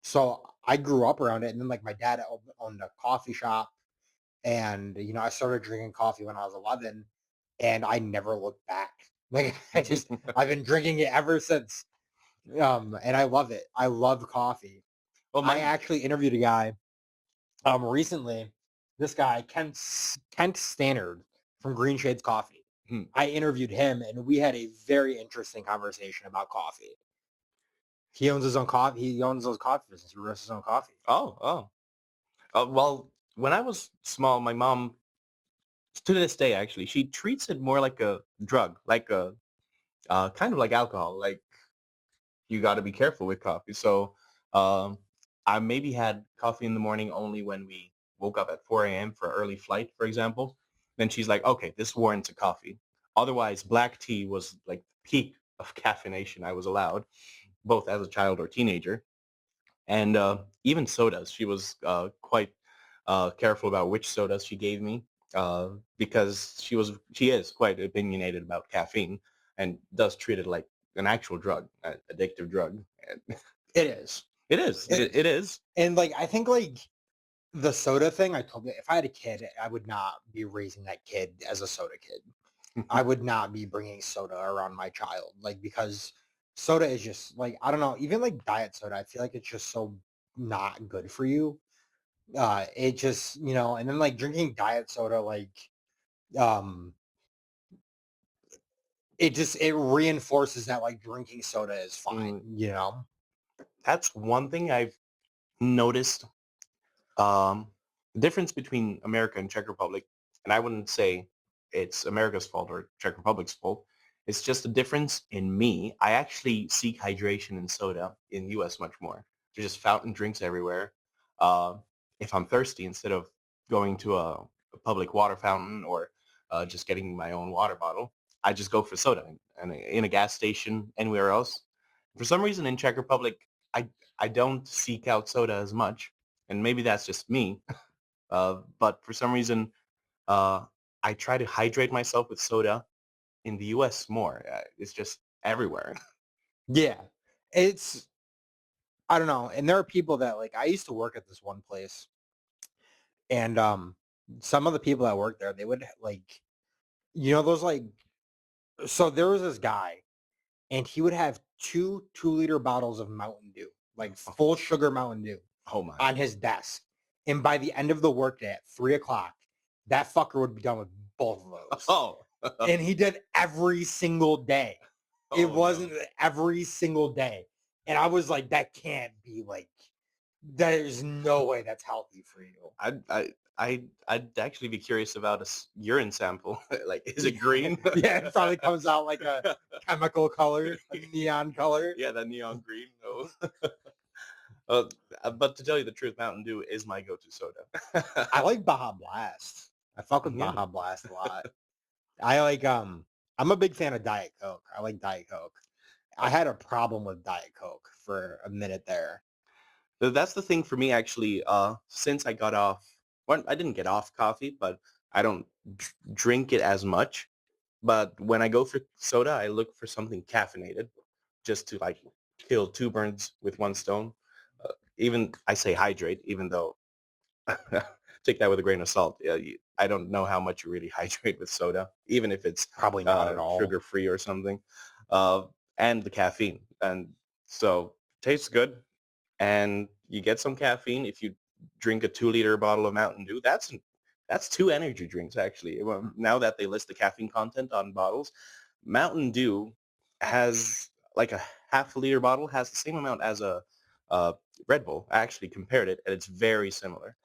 So I grew up around it. And then like my dad owned a coffee shop and, I started drinking coffee when I was 11 and I never looked back. Like I've been drinking it ever since. And I love it. I love coffee. Well, I my actually interviewed a guy recently. This guy, Kent Stannard from Green Shades Coffee. hmm. I interviewed him and we had a very interesting conversation about coffee. He owns his own coffee. He owns his own coffee business. He roasts his own coffee. Oh, oh. Well, when I was small, my mom, to this day, actually, she treats it more like a drug, like a kind of like alcohol. Like you got to be careful with coffee. So um, I maybe had coffee in the morning only when we woke up at 4 a.m. for an early flight, for example. Then she's like, okay, this warrants a coffee. Otherwise, black tea was like the peak of caffeination I was allowed, both as a child or teenager. And even sodas. She was quite careful about which sodas she gave me because she is quite opinionated about caffeine and does treat it like an actual drug, an addictive drug. And It is. it is. It, It is. and like I think like the soda thing, I told you if I had a kid, I would not be raising that kid as a soda kid. I would not be bringing soda around my child, like because soda is just like I don't know, even like diet soda. I feel like it's just so not good for you. It just and then like drinking diet soda, like um, it reinforces that like drinking soda is fine. Mm, that's one thing I've noticed. The difference between America and Czech Republic, and I wouldn't say it's America's fault or Czech Republic's fault. It's just a difference in me. I actually seek hydration in soda in U.S. much more. There's just fountain drinks everywhere. Uh, if I'm thirsty, instead of going to a public water fountain or just getting my own water bottle, I just go for soda and in a gas station anywhere else. For some reason in Czech Republic, I don't seek out soda as much, and maybe that's just me. But for some reason, uh, I try to hydrate myself with soda in the U.S. more. It's just everywhere. Yeah, it's I don't know, and there are people that like I used to work at this one place, and some of the people that work there, they would like those like so there was this guy and he would have 2 2-liter bottles of Mountain Dew, like Oh, full sugar Mountain Dew oh my. on his desk. And by the end of the workday at 3 o'clock, that fucker would be done with both of those. Oh. And he did every single day. It Oh no. wasn't every single day. And I was like, that can't be like, there's no way that's healthy for you. I'd actually be curious about a urine sample. Like, is it green? Yeah, it probably comes out like a chemical color, a neon color. Yeah, that neon green. No. Uh, but to tell you the truth, Mountain Dew is my go-to soda. I like Baja Blast. I fuck with Yeah. Baja Blast a lot. I like I'm a big fan of Diet Coke. I like Diet Coke. I had a problem with Diet Coke for a minute there. That's the thing for me, actually. Since I got off, well, I didn't get off coffee, but I don't drink it as much. But when I go for soda, I look for something caffeinated, just to like kill two birds with one stone. Even I say hydrate, even though take that with a grain of salt. I don't know how much you really hydrate with soda, even if it's Probably not at all. sugar free or something, uh, and the caffeine. And so tastes good, and you get some caffeine if you drink a 2-liter bottle of Mountain Dew. That's two energy drinks actually. Well, now that they list the caffeine content on bottles, Mountain Dew has like a half a liter bottle has the same amount as a Red Bull. I actually compared it, and it's very similar.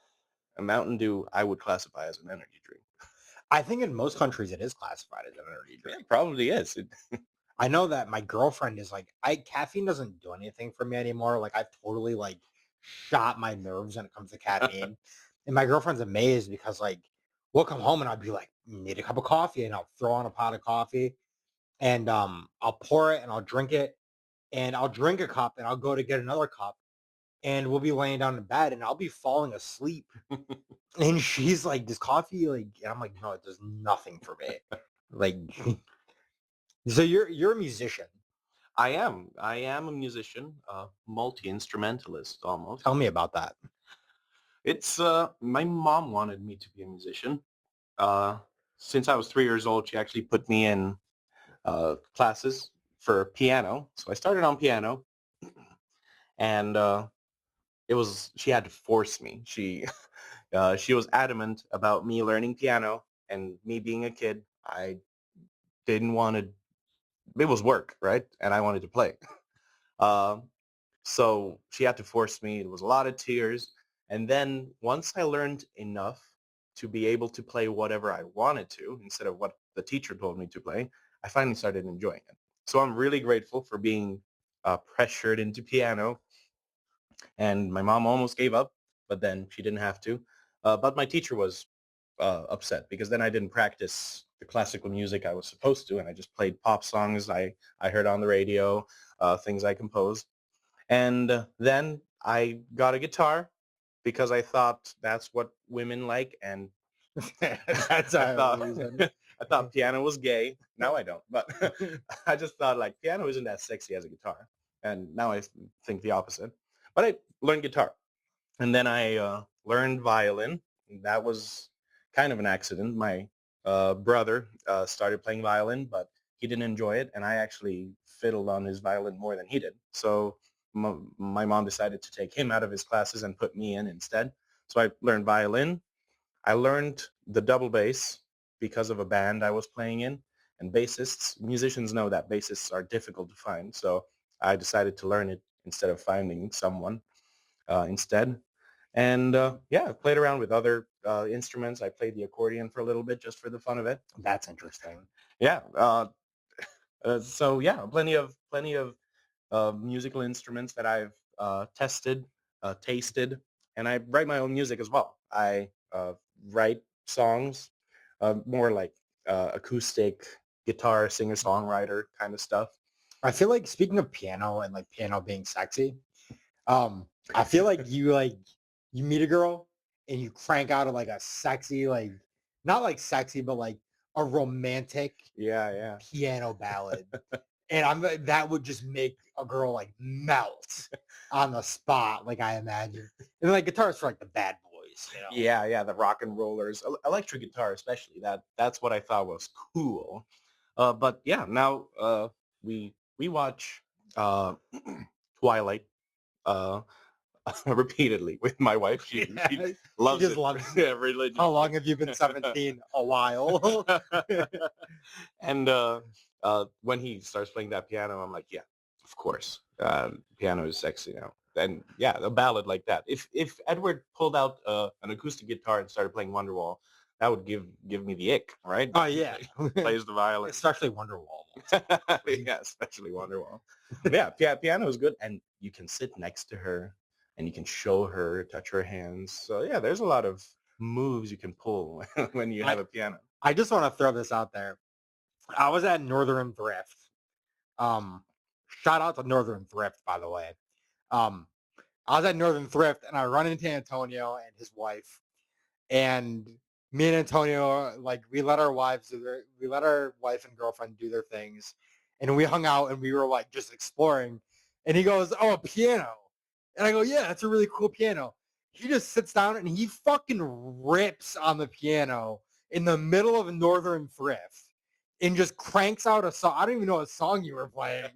A Mountain Dew I would classify as an energy drink. I think in most countries it is classified as an energy Yeah, drink. it probably is. I know that my girlfriend is like, I caffeine doesn't do anything for me anymore. Like I've totally like shot my nerves when it comes to caffeine. And my girlfriend's amazed because like we'll come home and I'll be like, need a cup of coffee and I'll throw on a pot of coffee and I'll pour it and I'll drink it and I'll drink a cup and I'll go to get another cup and we'll be laying down in bed and I'll be falling asleep. And she's like, does coffee like and I'm like, no, it does nothing for me. Like so you're a musician. I am a musician, multi-instrumentalist almost. Tell me about that. It's my mom wanted me to be a musician. Uh, since I was 3 years old, she actually put me in classes for piano. So I started on piano, and she had to force me. She was adamant about me learning piano, and me being a kid, I didn't want to. It was work, right? And I wanted to play. Um, so she had to force me. It was a lot of tears. And then once I learned enough to be able to play whatever I wanted to instead of what the teacher told me to play, I finally started enjoying it. So I'm really grateful for being pressured into piano. And my mom almost gave up, but then she didn't have to. But my teacher was upset because then I didn't practice the classical music I was supposed to, and I just played pop songs I heard on the radio, things I composed. And then I got a guitar because I thought that's what women like, and That's I a thought reason. I thought piano was gay. Now I don't, but I just thought like piano isn't as sexy as a guitar, and now I think the opposite. But I learned guitar, and then I learned violin. That was kind of an accident. My brother started playing violin, but he didn't enjoy it, and I actually fiddled on his violin more than he did. So my mom decided to take him out of his classes and put me in instead. So I learned violin. I learned the double bass because of a band I was playing in. And bassists, musicians know that bassists are difficult to find. So I decided to learn it instead of finding someone instead. And yeah, I've played around with other instruments. I played the accordion for a little bit just for the fun of it. That's interesting. Yeah. So yeah, plenty of musical instruments that I've tested, tasted, and I write my own music as well. I write songs, more like acoustic guitar singer songwriter kind of stuff. I feel like speaking of piano and like piano being sexy, I feel like you meet a girl and you crank out like a sexy, like not like sexy, but like a romantic Yeah, yeah. piano ballad. And that would just make a girl like melt on the spot, like I imagine. And like guitars for like the bad boys, you know. Yeah, yeah, the rock and rollers, electric guitar especially. That's what I thought was cool. But yeah, now we watch uh, Twilight uh, repeatedly with my wife. She Yeah, she loves just it loves. How religiously. long have you been 17? A while. And when he starts playing that piano, I'm like, yeah, of course, piano is sexy now. And yeah, a ballad like that. If Edward pulled out an acoustic guitar and started playing Wonderwall, that would give me the ick, right? Oh yeah, Plays the violin. especially Wonderwall. Yeah, especially Wonderwall. But yeah, piano is good, and you can sit next to her, and you can show her, touch her hands. So yeah, there's a lot of moves you can pull when you have I a piano. I just want to throw this out there. I was at Northern Thrift. Um, Shout out to Northern Thrift, by the way. Um, I was at Northern Thrift and I run into Antonio and his wife. And me and Antonio, like we let our wife and girlfriend do their things. And we hung out and we were like just exploring. And he goes, "Oh, a piano." And I go, "Yeah, that's a really cool piano." He just sits down and he fucking rips on the piano in the middle of Northern Thrift and just cranks out a song. I don't even know what song you were playing,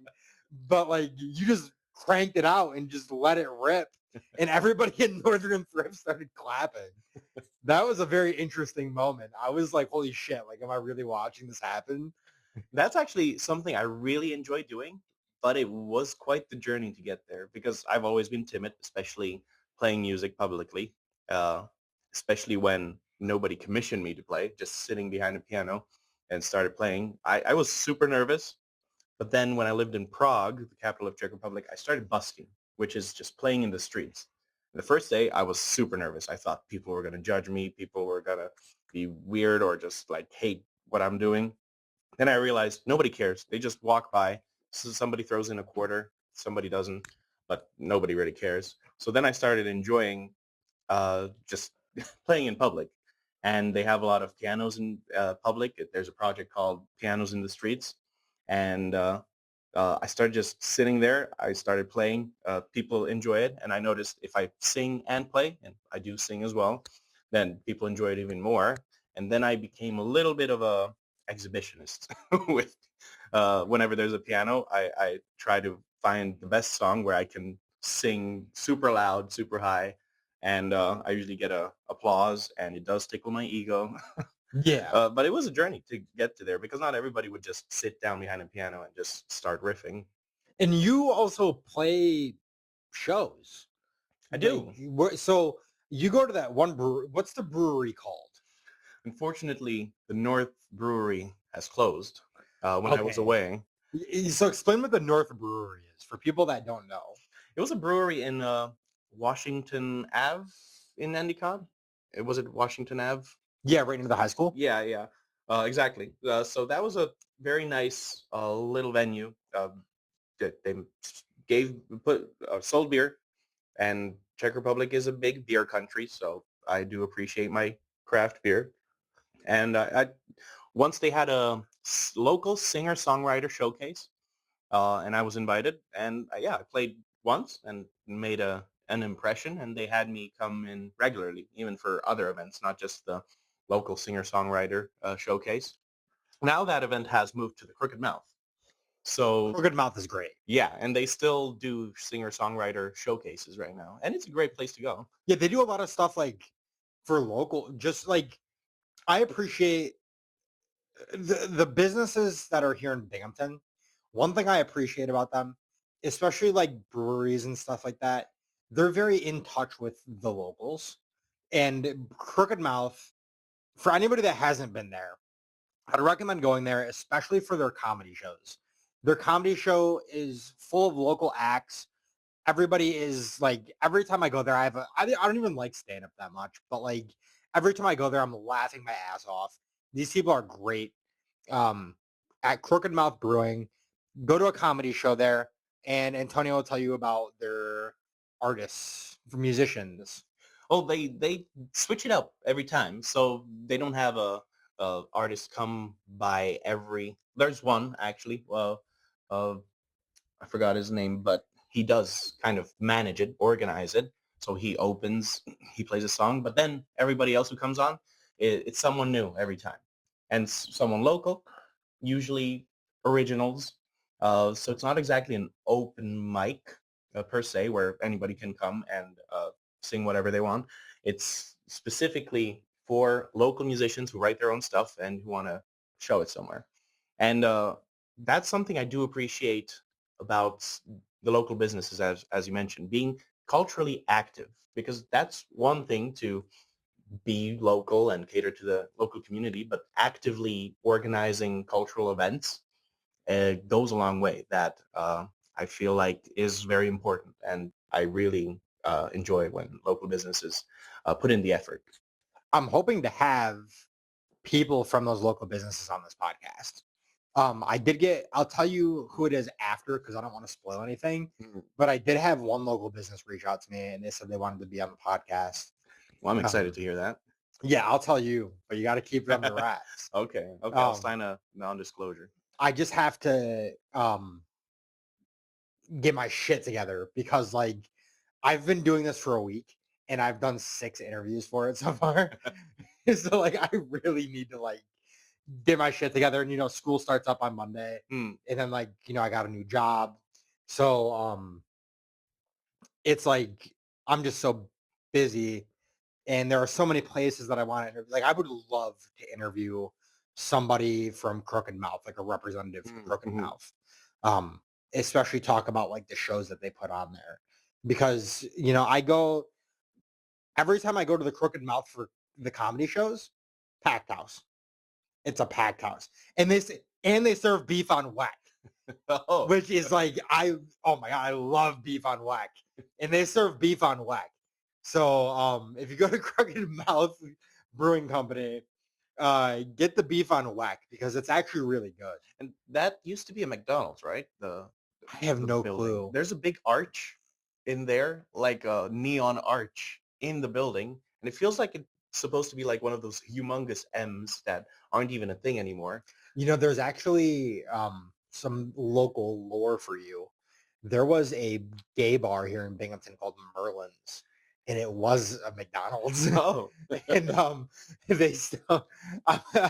but like you just cranked it out and just let it rip. And everybody in Northern Thrift started clapping. That was a very interesting moment. I was like, holy shit, like, am I really watching this happen? That's actually something I really enjoy doing, but it was quite the journey to get there because I've always been timid, especially playing music publicly, uh, especially when nobody commissioned me to play, just sitting behind a piano and started playing. I was super nervous, but then when I lived in Prague, the capital of Czech Republic, I started busking, which is just playing in the streets. And the first day, I was super nervous. I thought people were going to judge me. People were going to be weird or just like hate what I'm doing. Then I realized nobody cares. They just walk by. So somebody throws in a quarter, somebody doesn't, but nobody really cares. So then I started enjoying just playing in public. And they have a lot of pianos in public. There's a project called Pianos in the Streets. And I started just sitting there. I started playing. People enjoy it. And I noticed if I sing and play, and I do sing as well, then people enjoy it even more. And then I became a little bit of a exhibitionist with whenever there's a piano, I try to find the best song where I can sing super loud, super high, and I usually get a applause, and it does tickle my ego. Yeah. But it was a journey to get to there because not everybody would just sit down behind a piano and just start riffing. And you also play shows. I Like, do. so you go to that one brewery. What's the brewery called? Unfortunately, the North Brewery has closed when I was Okay. away. So explain what the North Brewery is for people that don't know. It was a brewery in Washington Ave in Endicott. It was it Washington Ave? Yeah, right into the high school. Yeah, yeah, exactly. So that was a very nice little venue. That they gave put sold beer, and Czech Republic is a big beer country, so I do appreciate my craft beer. And I once they had a local singer songwriter showcase, and I was invited, and yeah, I played once and made an impression, and they had me come in regularly, even for other events, not just the local singer songwriter showcase. Now that event has moved to the Crooked Mouth, so Crooked Mouth is great. yeah, and they still do singer songwriter showcases right now, and it's a great place to go. Yeah, they do a lot of stuff like for local. Just like I appreciate the businesses that are here in Binghamton. One thing I appreciate about them, especially like breweries and stuff like that, they're very in touch with the locals. And Crooked Mouth, for anybody that hasn't been there, I'd recommend going there, especially for their comedy shows. Their comedy show is full of local acts. Everybody is like, every time I go there, I don't even like stand up that much, but like every time I go there, I'm laughing my ass off. These people are great. Um, at Crooked Mouth Brewing, go to a comedy show there, and Antonio will tell you about their artists, musicians. Oh, they switch it up every time, so they don't have a artist come by every. There's one actually. Uh, I forgot his name, but he does kind of manage it, organize it. So he opens, he plays a song, but then everybody else who comes on, it's someone new every time, and someone local, usually originals. So it's not exactly an open mic per se where anybody can come and sing whatever they want. It's specifically for local musicians who write their own stuff and who want to show it somewhere. And that's something I do appreciate about the local businesses, as you mentioned, being culturally active, because that's one thing to be local and cater to the local community, but actively organizing cultural events goes a long way. That I feel like is very important, and I really enjoy when local businesses put in the effort. I'm hoping to have people from those local businesses on this podcast. I'll tell you who it is after because I don't want to spoil anything, Mm. but I did have one local business reach out to me and they said they wanted to be on the podcast. Well, I'm excited Um, to hear that. yeah, I'll tell you, but you got to keep it under wraps. Okay, okay, I'll Um, sign a non-disclosure. I just have to get my shit together because like I've been doing this for a week and I've done 6 interviews for it so far. So like I really need to like get my shit together. And school starts up on Monday. Mm. And then like, I got a new job. So it's like I'm just so busy and there are so many places that I want to interview. Like I would love to interview somebody from Crooked Mouth, like a representative from Crooked Mm-hmm. Mouth. Um, Especially talk about like the shows that they put on there. Because, I go every time I go to the Crooked Mouth for the comedy shows, packed house. It's a packed house. And they serve beef on whack, Oh, which is like oh my god, I love beef on whack. And they serve beef on whack. So if you go to Crooked Mouth Brewing Company, get the beef on whack because it's actually really good. and that used to be a McDonald's, right? I have The no building. clue. There's a big arch in there, like a neon arch in the building, and it feels like it's supposed to be like one of those humongous M's that aren't even a thing anymore. There's actually some local lore for you. There was a gay bar here in Binghamton called Merlin's, and it was a McDonald's. Oh, And they still,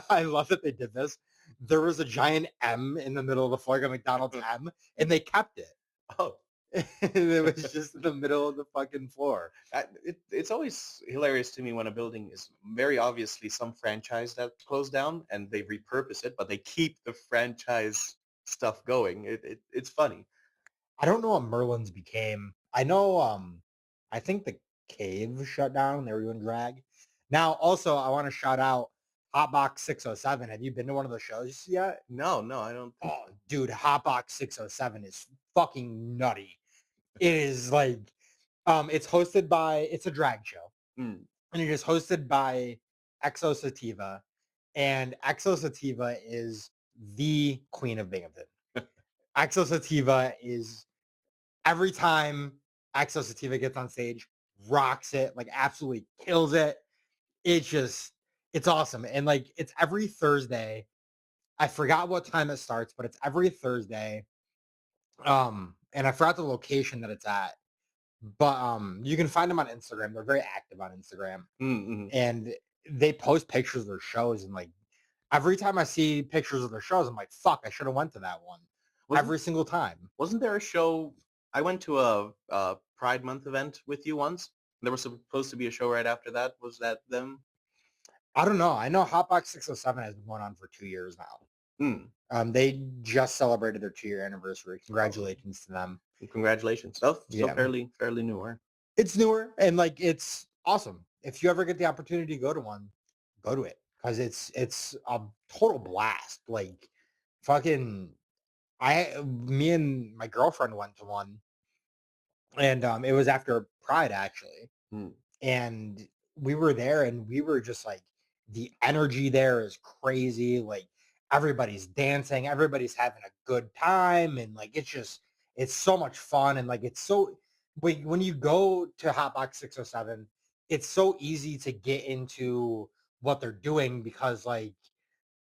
I love that they did this. There was a giant M in the middle of the floor, like a McDonald's M, and they kept it. oh, It was just in the middle of the fucking floor. It's always hilarious to me when a building is very obviously some franchise that closed down and they repurpose it, but they keep the franchise stuff going. It's funny. I don't know what Merlin's became. I know, I think the cave shut down. They were doing drag. Now, also, I want to shout out Hotbox 607. Have you been to one of those shows yet? No, no, I don't think Oh, so. dude, Hotbox 607 is fucking nutty. It is like, it's hosted by, it's a drag show, Mm. and it is hosted by Exo Sativa, and Exo Sativa is the queen of Binghamton. Exo Sativa is every time Axel Sativa gets on stage, rocks it, like absolutely kills it. It's just, it's awesome. And like, it's every Thursday. I forgot what time it starts, but it's every Thursday. And I forgot the location that it's at, but you can find them on Instagram. They're very active on Instagram, Mm-hmm. and they post pictures of their shows. And like, every time I see pictures of their shows, I'm like, fuck, I should have went to that one Wasn't every single time. wasn't there a show? I went to a Pride Month event with you once. There was supposed to be a show right after that. Was that them? I don't know. I know Hotbox 607 has been going on for 2 years now. Hmm. They just celebrated their 2-year anniversary. Oh, Congratulations to them. congratulations. Still Yeah. fairly newer. It's newer and like it's awesome. If you ever get the opportunity to go to one, go to it. Because it's a total blast. Like fucking me and my girlfriend went to one, and it was after Pride actually. Hmm. And we were there and we were just like, the energy there is crazy. Like everybody's dancing, everybody's having a good time, and like it's just, it's so much fun. And like it's so, when you go to Hotbox 607, it's so easy to get into what they're doing because like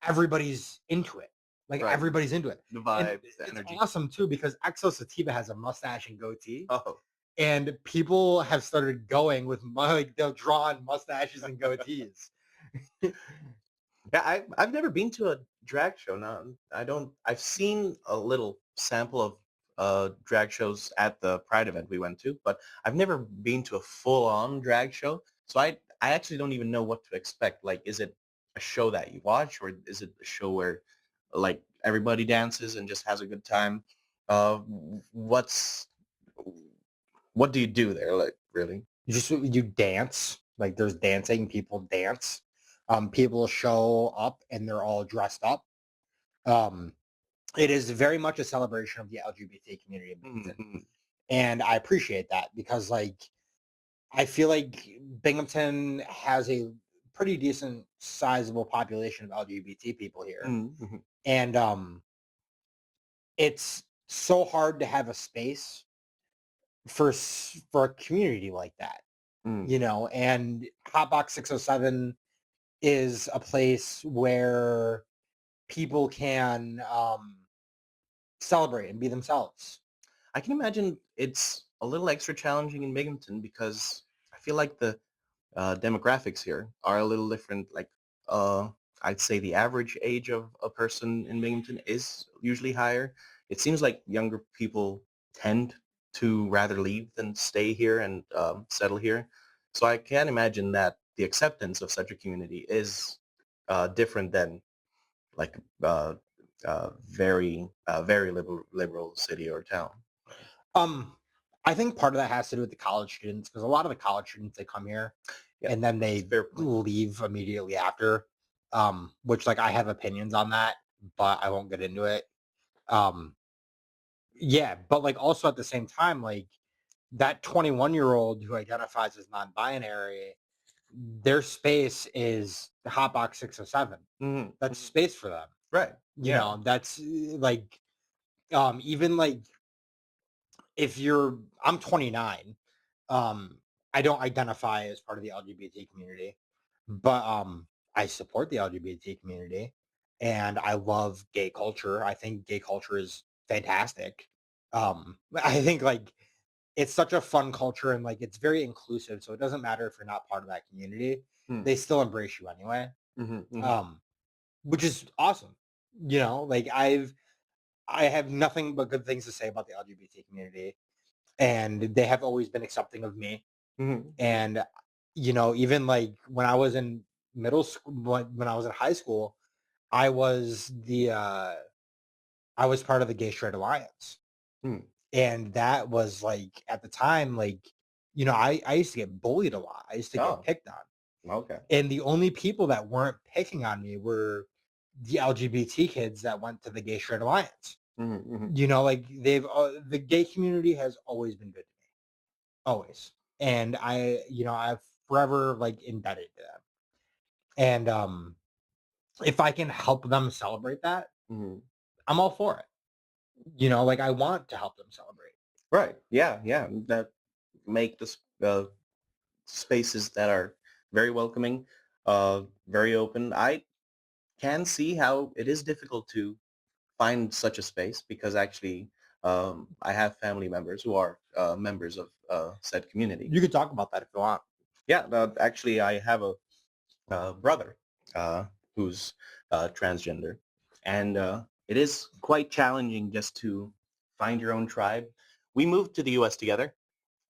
everybody's into it. Like Right. everybody's into it. The And vibes, the it's energy. awesome too because Exo Sativa has a mustache and goatee, Oh. and people have started going with like they'll draw on mustaches and goatees. Yeah, I've never been to a drag show. No, I don't. I've seen a little sample of drag shows at the Pride event we went to, but I've never been to a full-on drag show. So I actually don't even know what to expect. Like, is it a show that you watch, or is it a show where like everybody dances and just has a good time? What's what do you do there? Like, really? You dance, like there's dancing, people dance. People show up and they're all dressed up. Um, it is very much a celebration of the LGBT community in Binghamton. Mm-hmm. And I appreciate that because like I feel like Binghamton has a pretty decent sizable population of LGBT people here. Mm-hmm. And it's so hard to have a space for a community like that, Mm. you know. And Hotbox 607 is a place where people can celebrate and be themselves. I can imagine it's a little extra challenging in Binghamton because I feel like the demographics here are a little different. Like, uh, I'd say the average age of a person in Binghamton is usually higher. It seems like younger people tend to rather leave than stay here and settle here. So I can imagine that the acceptance of such a community is different than like very liberal city or town. um I think part of that has to do with the college students because a lot of the college students, they come here Yeah, and then that's a they fair point. leave immediately after, which like I have opinions on that, but I won't get into it. um yeah, but like also at the same time, like that 21-year-old who identifies as non-binary, their space is the Hotbox 607. Mhm, That's mhm. space for them. Right. You Yeah. know, that's like even like if you're I'm 29. Um I don't identify as part of the LGBT community, but I support the LGBT community and I love gay culture. I think gay culture is fantastic. I think like it's such a fun culture and like it's very inclusive. So it doesn't matter if you're not part of that community. Mm, They still embrace you anyway. mhm, mhm. Um, which is awesome. You know, like I have nothing but good things to say about the LGBT community. and they have always been accepting of me. Mhm. And even like when I was in middle school, when I was in high school, I was I was part of the Gay Straight Alliance. Mm. And that was like at the time, like, I used to get bullied a lot. I used to get Oh, picked on. okay. And the only people that weren't picking on me were the LGBT kids that went to the Gay Straight Alliance. Mhm, mhm. Like the gay community has always been good to me. Always. And I've forever like indebted to them. And if I can help them celebrate that, Mhm. I'm all for it. Like I want to help them celebrate. Right. Yeah, yeah. That make spaces that are very welcoming, very open. I can see how it is difficult to find such a space because actually I have family members who are members of said community. You could talk about that if you want. Yeah, actually I have a brother uh, who's transgender, and it is quite challenging just to find your own tribe. We moved to the U.S. together,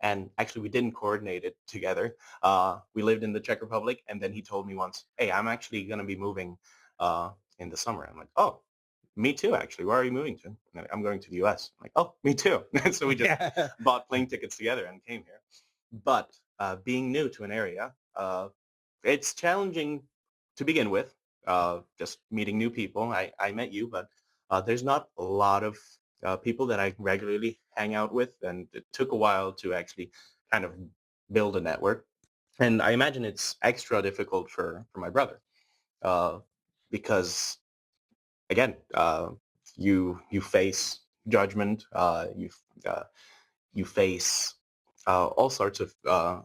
and actually we didn't coordinate it together. We lived in the Czech Republic, and then he told me once, "Hey, I'm actually going to be moving in the summer." I'm like, "Oh, me too, actually. Where are you moving to?" I'm going to the U.S. I'm like, "Oh, me too." And so we just Yeah. bought plane tickets together and came here. But being new to an area, it's challenging to begin with, just meeting new people. I met you, but there's not a lot of people that I regularly hang out with, and it took a while to actually kind of build a network. And I imagine it's extra difficult for my brother uh, because, again, you face judgment, uh, you face all sorts of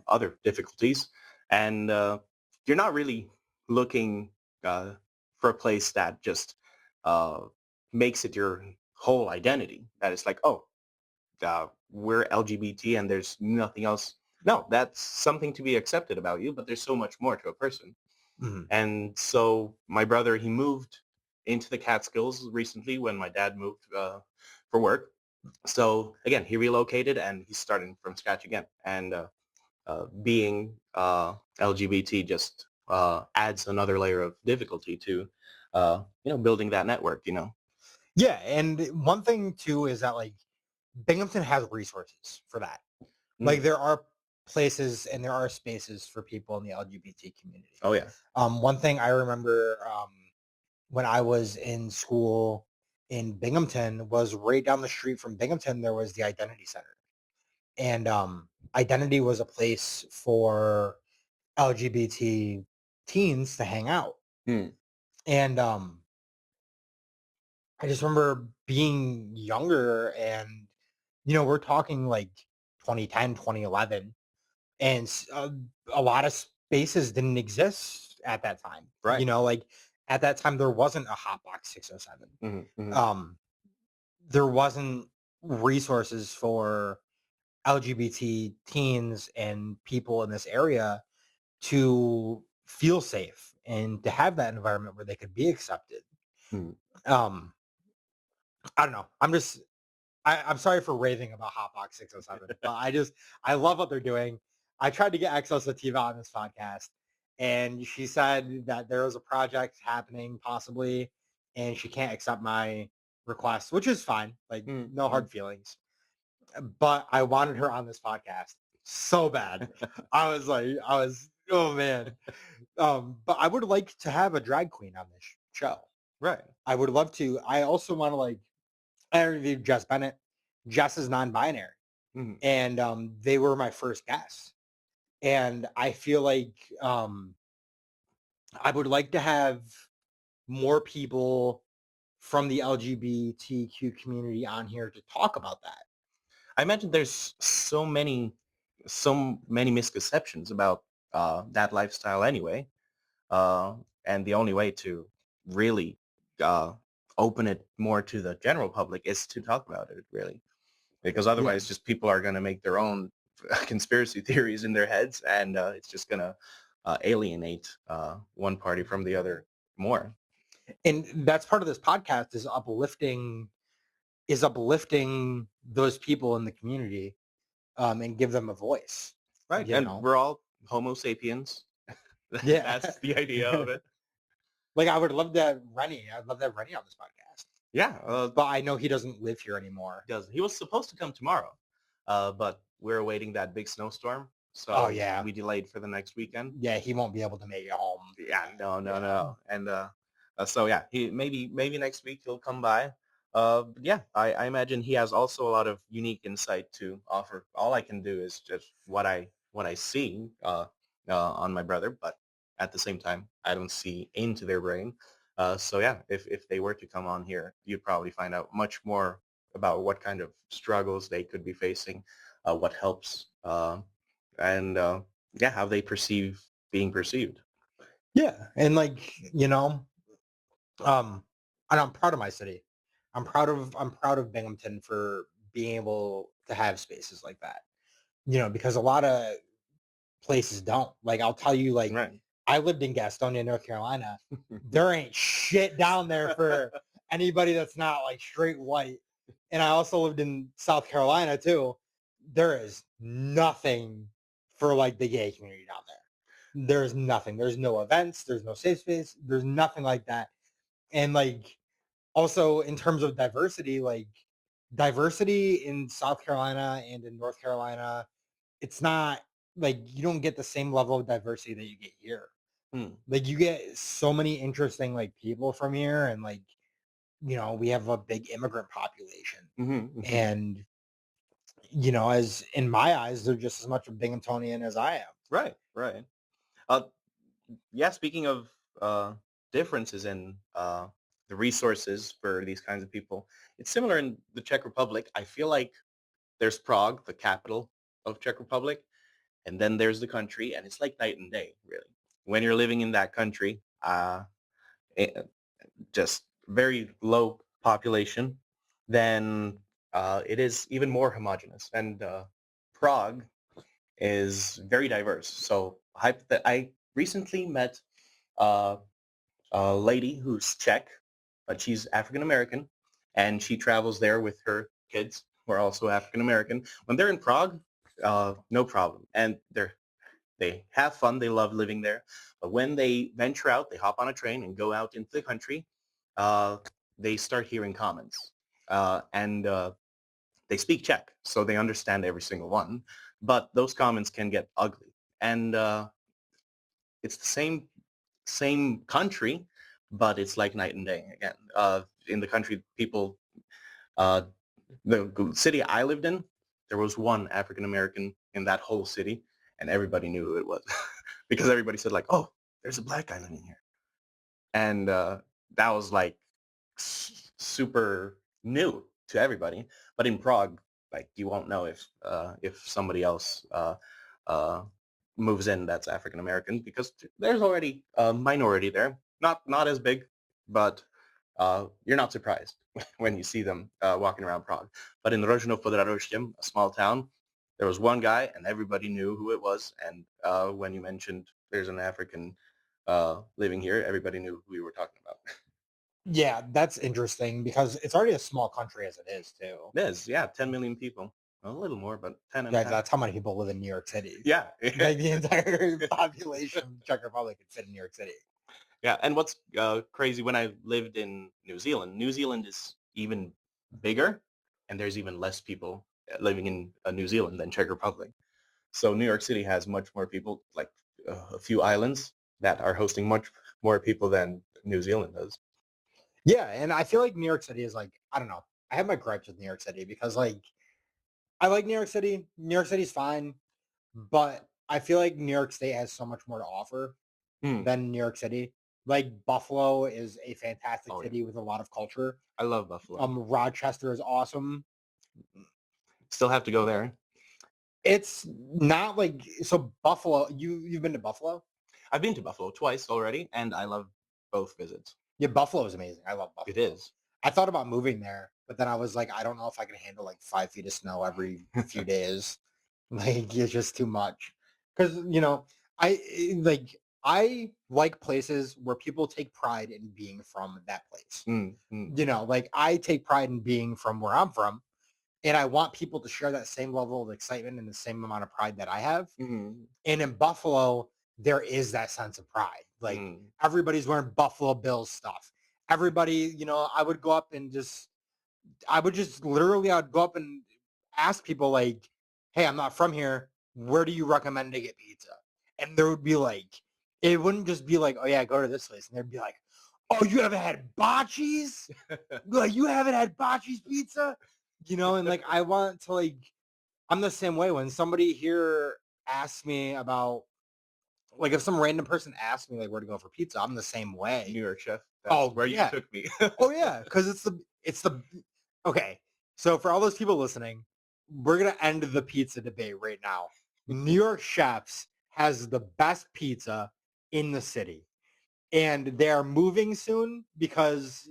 other difficulties, and you're not really looking uh, for a place that just uh, makes it your whole identity. That is like, oh, we're LGBT and there's nothing else. No, that's something to be accepted about you, but there's so much more to a person. Mhm. And so my brother, he moved into the Catskills recently when my dad moved for work. So again, he relocated and he's starting from scratch again. And being LGBT just adds another layer of difficulty to, building that network. Yeah, and one thing too is that like Binghamton has resources for that. Like Mm. there are places and there are spaces for people in the LGBT community. Oh yeah. One thing I remember when I was in school in Binghamton was right down the street from Binghamton. There was the Identity Center, and Identity was a place for LGBT teens to hang out. Mm. And I just remember being younger and, we're talking like 2010, 2011, and a lot of spaces didn't exist at that time. Right. Like at that time, there wasn't a Hotbox 607. Hmm. Hmm. Um, there wasn't resources for LGBT teens and people in this area to feel safe and to have that environment where they could be accepted. Hmm. Um, I don't know. I'm sorry for raving about Hotbox 607, but I love what they're doing. I tried to get Exo Sativa on this podcast, and she said that there was a project happening possibly, and she can't accept my request, which is fine. Like no Hmm. hard feelings. But I wanted her on this podcast so bad. Oh man. But I would like to have a drag queen on this show. Right. I would love to. I also want to like I interviewed Jess Bennett. Jess is non-binary, Hmm. and they were my first guests. And I feel like I would like to have more people from the LGBTQ community on here to talk about that. I imagine there's so many misconceptions about that lifestyle anyway. And the only way to really uh, open it more to the general public is to talk about it, really, because Yeah. otherwise, just people are going to make their own conspiracy theories in their heads, and it's just going to alienate one party from the other more. And that's part of this podcast is uplifting those people in the community and give them a voice. Right. You And know, we're all Homo sapiens. yeah. That's the idea of it. Like I would love that Rennie. I'd love that Rennie on this podcast, Yeah. but I know he doesn't live here anymore. Does he was supposed to come tomorrow, but we're awaiting that big snowstorm, Oh so yeah, we delayed for the next weekend. yeah. He won't be able to make it home. Yeah, no, no, Yeah, no. And so yeah, he maybe next week he'll come by. But yeah, I imagine he has also a lot of unique insight to offer. All I can do is just what I see on my brother, but at the same time, I don't see into their brain. So yeah, if they were to come on here, you'd probably find out much more about what kind of struggles they could be facing, what helps, and yeah, how they perceive being perceived. yeah. And like um, and I'm proud of my city. I'm proud of Binghamton for being able to have spaces like that. Because a lot of places don't. Like I'll tell you, like Right. I lived in Gastonia, North Carolina. There ain't shit down there for anybody that's not like straight white. And I also lived in South Carolina too. There is nothing for like the gay community down there. There's nothing. There's no events. There's no safe space. There's nothing like that. And like also in terms of diversity, like diversity in South Carolina and in North Carolina, it's not like you don't get the same level of diversity that you get here. Hmm. Like you get so many interesting like people from here, and like we have a big immigrant population, Mm-hmm, hmm. and as in my eyes, they're just as much a Binghamtonian as I am. Right, right. Uh, yeah. Speaking of differences in the resources for these kinds of people, it's similar in the Czech Republic. I feel like there's Prague, the capital of Czech Republic, and then there's the country, and it's like night and day, really. When you're living in that country, it, just very low population, then it is even more homogenous. And Prague is very diverse. So I recently met uh, a lady who's Czech, but she's African American, and she travels there with her kids who are also African American. When they're in Prague, no problem, and they have fun. They love living there. But when they venture out, they hop on a train and go out into the country. Uh, they start hearing comments, and they speak Czech, so they understand every single one. But those comments can get ugly, and it's the same country, but it's like night and day again. In the country, people, uh, the city I lived in, there was one African American in that whole city, and everybody knew who it was because everybody said like, "Oh, there's a black guy living here," and that was like super new to everybody. But in Prague, like you won't know if somebody else uh, moves in that's African American because there's already a minority there. Not as big, but you're not surprised when you see them walking around Prague. But in Rožnov pod Radhoštěm, a small town, there was one guy and everybody knew who it was. And when you mentioned there's an African living here, everybody knew who we were talking about. Yeah, that's interesting because it's already a small country as it is too. It is, yeah, 10 million people. A little more, but 10 and Guys, 10. that's how many people live in New York City. Yeah. Like the entire population of the Czech Republic could fit in New York City. Yeah, and what's crazy, when I lived in New Zealand is even bigger, and there's even less people living in New Zealand than Czech Republic. So New York City has much more people, like a few islands that are hosting much more people than New Zealand does. Yeah, and I feel like New York City is like, I don't know. I have my gripes with New York City because like I like New York City. New York City's fine, but I feel like New York State has so much more to offer Hmm. than New York City. Like Buffalo is a fantastic Oh yeah, city with a lot of culture. I love Buffalo. Rochester is awesome. Still have to go there. It's not like so Buffalo. You've been to Buffalo? I've been to Buffalo twice already, and I love both visits. Yeah, Buffalo is amazing. I love It Buffalo. is. I thought about moving there, but then I was like, I don't know if I can handle like 5 feet of snow every few days. Like it's just too much. Because I like places where people take pride in being from that place. Mm, mm. Like I take pride in being from where I'm from, And I want people to share that same level of excitement and the same amount of pride that I have. Mhm. And in Buffalo, there is that sense of pride. Like Mm. everybody's wearing Buffalo Bills stuff. Everybody, I would go up and I'd go up and ask people like, hey, I'm not from here. Where do you recommend to get pizza? And there would be like, it wouldn't just be like, oh yeah, go to this place. And they'd be like, oh, you haven't had Bocce's? Like, you haven't had Bocce's pizza? And like, I want to like, I'm the same way when somebody here asks me about, like if some random person asks me like where to go for pizza, I'm the same way. New York chef. That's Oh where you yeah. took me. Oh yeah. Cause it's the okay. So for all those people listening, we're gonna end the pizza debate right now. New York Chefs has the best pizza in the city. And they're moving soon because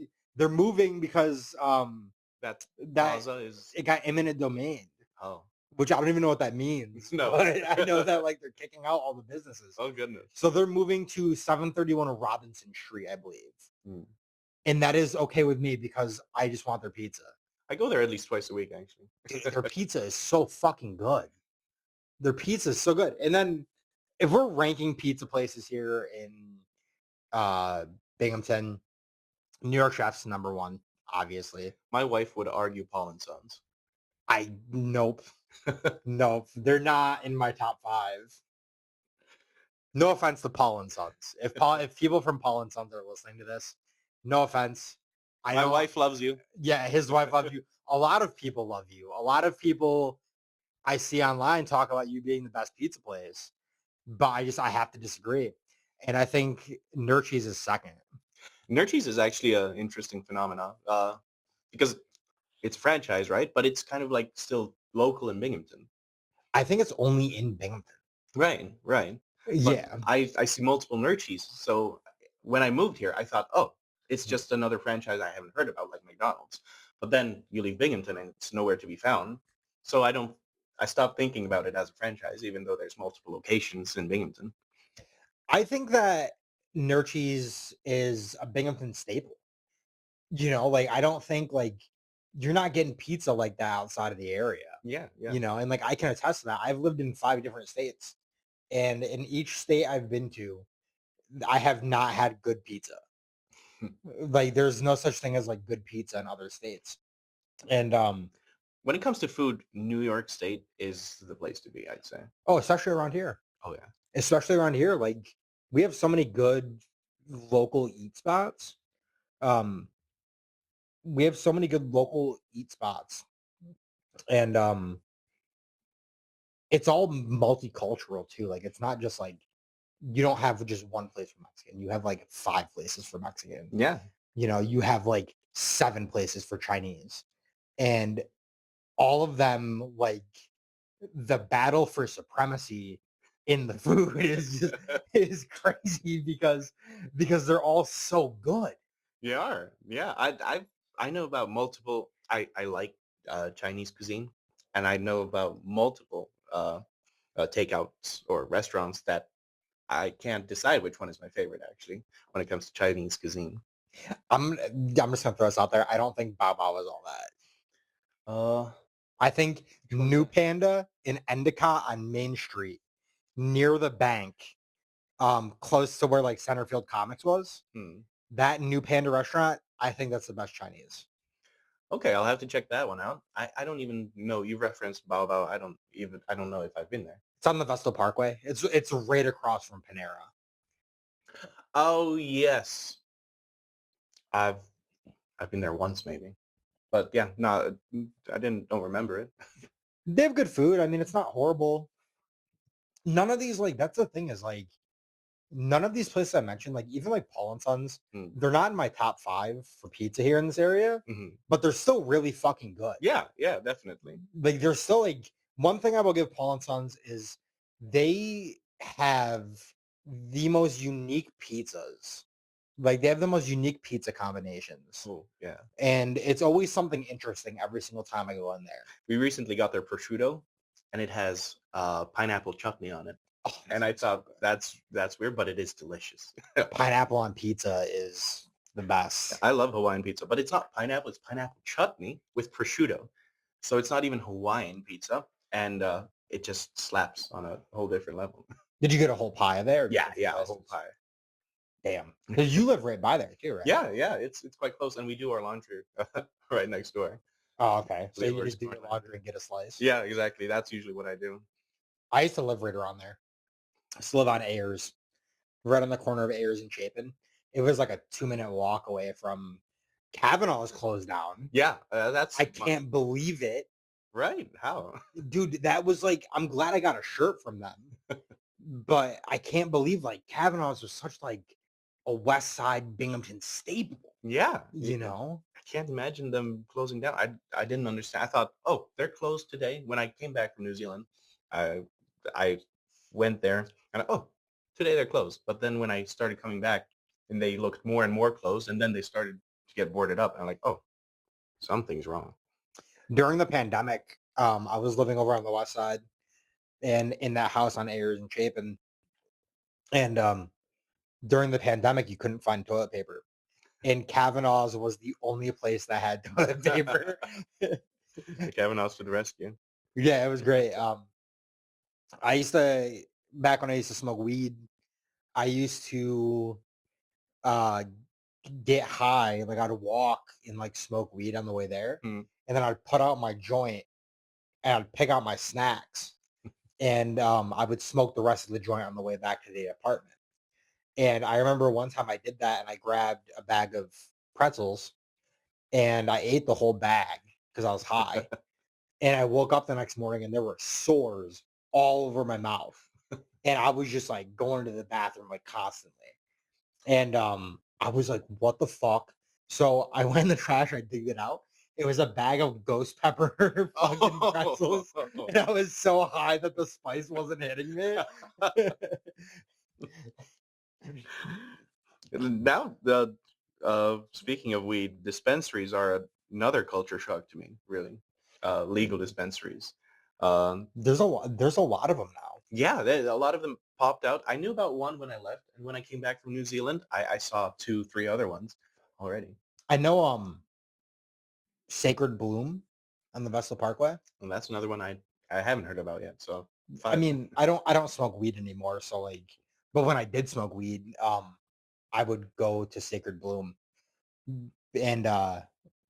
That that plaza is it got eminent domain, oh which I don't even know what that means. no. But I know that like they're kicking out all the businesses. Oh goodness. So they're moving to 731 Robinson Street, I believe. Mm. And that is okay with me because I just want their pizza. I go there at least twice a week, actually. Dude, their pizza is so fucking good. Their pizza is so good. And then if we're ranking pizza places here in Binghamton, New York Chef's number one, obviously. My wife would argue Paul and Sons. Nope. Nope. They're not in my top 5. No offense to Paul and Sons. If people from Paul and Sons are listening to this, no offense. My wife loves you. Yeah, his wife loves you. A lot of people love you. A lot of people I see online talk about you being the best pizza place. But I have to disagree. And I think Nurchi's is second. Nurchi's is actually an interesting phenomenon because it's franchise, right? But it's kind of like still local in Binghamton. I think it's only in Binghamton. Right. But Yeah. I see multiple Nurchi's. So when I moved here, I thought, oh, it's just another franchise I haven't heard about, like McDonald's. But then you leave Binghamton and it's nowhere to be found. So I stopped thinking about it as a franchise, even though there's multiple locations in Binghamton. I think that Nurchi's is a Binghamton staple. Like I don't think like you're not getting pizza like that outside of the area. Yeah. And like I can attest to that. I've lived in 5 different states, and in each state I've been to, I have not had good pizza. Like there's no such thing as like good pizza in other states. And When it comes to food, New York State is the place to be, I'd say. especially around here. Oh yeah. Especially around here, like we have so many good local eat spots. Um we have so many good local eat spots. And it's all multicultural too. Like it's not just like you don't have just one place for Mexican. You have like 5 places for Mexican. Yeah. You have like 7 places for Chinese. And all of them, like the battle for supremacy in the food is crazy because they're all so good. You are. Yeah. I know about multiple I like Chinese cuisine, and I know about multiple takeouts or restaurants that I can't decide which one is my favorite actually when it comes to Chinese cuisine. I'm just gonna throw this out there. I don't think Bao Bao is all that. I think Which one's New that? Panda in Endicott on Main Street, near the bank, close to where like Centerfield Comics was. Hmm. That New Panda restaurant, I think that's the best Chinese. Okay, I'll have to check that one out. I don't even know you referenced Bao Bao. I don't know if I've been there. It's on the Vestal Parkway. It's right across from Panera. Oh yes, I've I've been there once maybe, but yeah, no, don't remember it. They have good food. I mean, it's not horrible. None of these like that's the thing is like none of these places I mentioned, like even like Paul and Sons, Mm. they're not in my top 5 for pizza here in this area, Mhm. but they're still really fucking good. Yeah, definitely. Like they're still like one thing I will give Paul and Sons is they have the most unique pizzas. Like they have the most unique pizza combinations. Oh yeah. And it's always something interesting every single time I go in there. We recently got their prosciutto, and it has pineapple chutney on it. Oh, And I thought that's weird, but it is delicious. pineapple on pizza is the best. I love Hawaiian pizza, but it's not pineapple; it's pineapple chutney with prosciutto. So it's not even Hawaiian pizza, and it just slaps on a whole different level. Did you get a whole pie of there or just Yeah, a few yeah, a whole slices? pie. Damn. Because you live right by there too, right? Yeah, yeah, it's quite close, and we do our laundry right next door. Oh, okay. So you Or just do store your laundry. laundry and get a slice. Yeah, exactly. That's usually what I do. I used to live right around there. I used to live on Ayers, right on the corner of Ayers and Chapin. It was like a 2-minute walk away from Kavanaugh's closed down. Yeah, I can't believe it. right. How? Dude, that was like, I'm glad I got a shirt from them. But I can't believe like Kavanaugh's was such like a West Side Binghamton staple, Yeah, you know? I can't imagine them closing down. I didn't understand. I thought, oh, they're closed today. When I came back from New Zealand, I I went there and oh, today they're closed. But then when I started coming back, and they looked more and more closed, and then they started to get boarded up. I'm like, oh, something's wrong. During the pandemic, I was living over on the West Side and in that house on Ayers and Chapin. And during the pandemic, you couldn't find toilet paper. And Kavanaugh's was the only place that had toilet paper. Kevin House to the rescue. Yeah, it was great. I used to back when I used to smoke weed, I used to uh get high, like I'd walk and like smoke weed on the way there. Hmm. And then I'd put out my joint and I'd pick out my snacks and I would smoke the rest of the joint on the way back to the apartment. And I remember one time I did that and I grabbed a bag of pretzels and I ate the whole bag because I was high. And I woke up the next morning and there were sores all over my mouth. And I was just like going to the bathroom like constantly. And I was like, what the fuck? So I went in the trash, I digged it out. It was a bag of ghost pepper fucking pretzels. And I was so high that the spice wasn't hitting me. Now the speaking of weed, dispensaries are another culture shock to me. Really, legal dispensaries. There's a lot of them now. Yeah, a lot of them popped out. I knew about one when I left, and when I came back from New Zealand, I saw 2, 3 other ones already. I know Sacred Bloom on the Vessel Parkway. And that's another one I haven't heard about yet. So I 5. mean, I don't smoke weed anymore, so like, but when I did smoke weed, I would go to Sacred Bloom, and I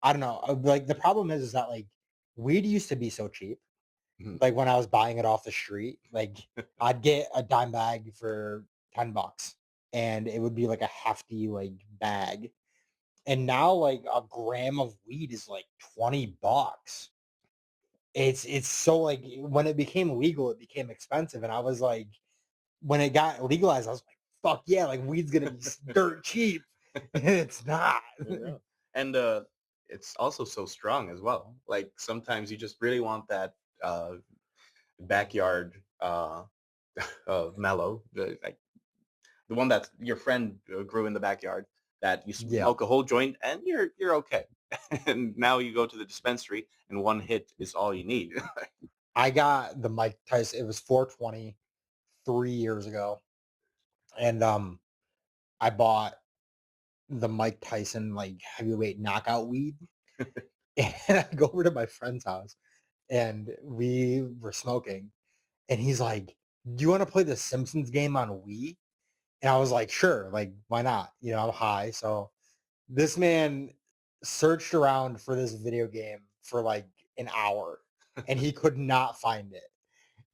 don't know, like the problem is that like weed used to be so cheap. Mhm. Like when I was buying it off the street, like I'd get a dime bag for $10, and it would be like a hefty like bag. And now like a gram of weed is like $20. It's so like when it became legal, it became expensive. And I was like, when it got legalized, I was like, fuck yeah, like weed's gonna be dirt cheap. And it's not. Yeah. And it's also so strong as well. Like sometimes you just really want that backyard mellow, like the one that your friend grew in the backyard that you Yeah. smoke a whole joint and you're okay. And now you go to the dispensary and one hit is all you need. I got the Mike Tyson, it was 420 3 years ago. And I bought the Mike Tyson like heavyweight knockout weed. And I go over to my friend's house and we were smoking. And he's like, do you want to play the Simpsons game on Wii? And I was like, sure, like, why not? You know, I'm high. So this man searched around for this video game for like an hour and he could not find it.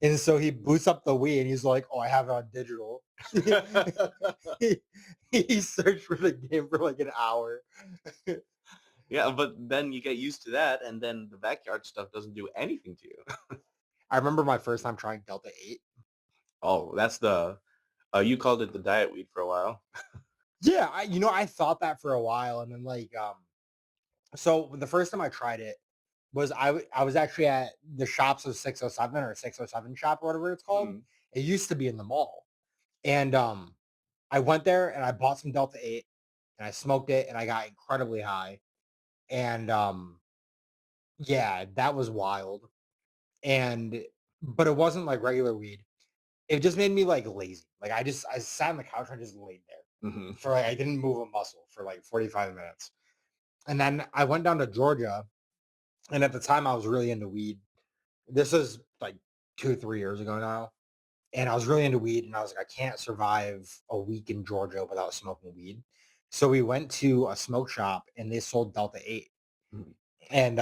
And so he boots up the Wii and he's like, oh, I have it on digital. he, he searched for the game for like an hour. Yeah, but then you get used to that, and then the backyard stuff doesn't do anything to you. I remember my first time trying Delta 8. Oh, that's the you called it the diet weed for a while. Yeah, I thought that for a while. And then like, so the first time I tried it was I was actually at the shops of 607 or 607 shop or whatever it's called. Mm. It used to be in the mall. And I went there and I bought some Delta 8 and I smoked it and I got incredibly high. And yeah, that was wild. And but it wasn't like regular weed. It just made me like lazy. Like I sat on the couch and I just laid there Hmm. for like I didn't move a muscle for like 45 minutes. And then I went down to Georgia And at the time, I was really into weed. This is like 2, 3 years ago now. And I was really into weed, and I was like, I can't survive a week in Georgia without smoking weed. So we went to a smoke shop, and they sold Delta 8. Mhm. And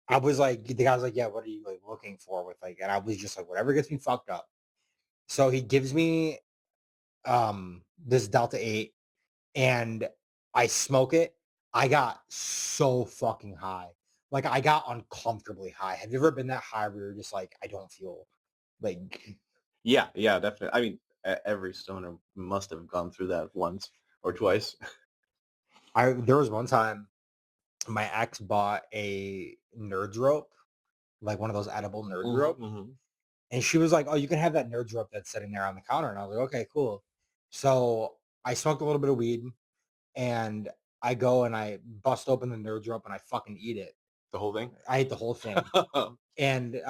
I was like, the guy was like, yeah, what are you like looking for with like, and I was just like, whatever gets me fucked up. So he gives me this Delta 8, and I smoke it. I got so fucking high. Like I got uncomfortably high. Have you ever been that high where you're just like, I don't feel like Yeah, yeah, definitely. I mean, every stoner must have gone through that once or twice. I there was one time my ex bought a Nerds rope, like one of those edible Nerds Hmm, rope, hmm. and she was like, "Oh, you can have that Nerds rope that's sitting there on the counter." And I was like, "Okay, cool." So I smoked a little bit of weed, and I go and I bust open the Nerds rope and I fucking eat it. The whole thing. I ate the whole thing, and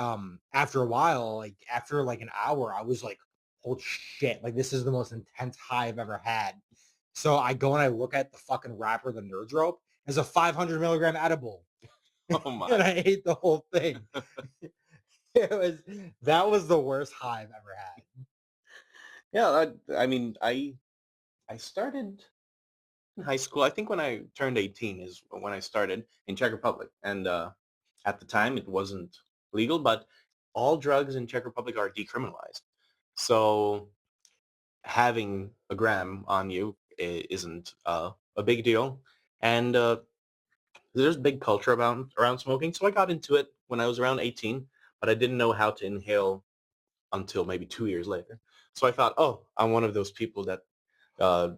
after a while, like after like an hour, I was like, "Holy shit! Like this is the most intense high I've ever had." So I go and I look at the fucking wrapper of the Nerds rope. It's a 500 milligram edible. Oh my. And I ate the whole thing. It was that was the worst high I've ever had. Yeah, I mean, I started in high school. I think when I turned 18 is when I started in Czech Republic, and at the time it wasn't legal, but all drugs in Czech Republic are decriminalized. So having a gram on you isn't a big deal, and there's big culture around smoking. So I got into it when I was around 18, but I didn't know how to inhale until maybe 2 years later. So I thought, oh, I'm one of those people that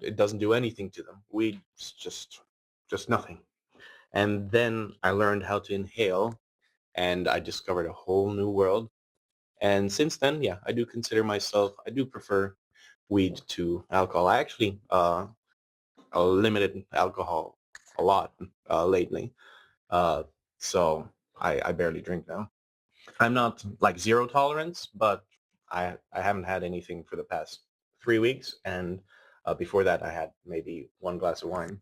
it doesn't do anything to them. Weed's just nothing. And then I learned how to inhale, and I discovered a whole new world. And since then, yeah, I do consider myself, I do prefer weed to alcohol. I actually limited alcohol a lot lately. Uh, so I barely drink now. I'm not like zero tolerance, but I haven't had anything for the past 3 weeks, and before that I had maybe one glass of wine.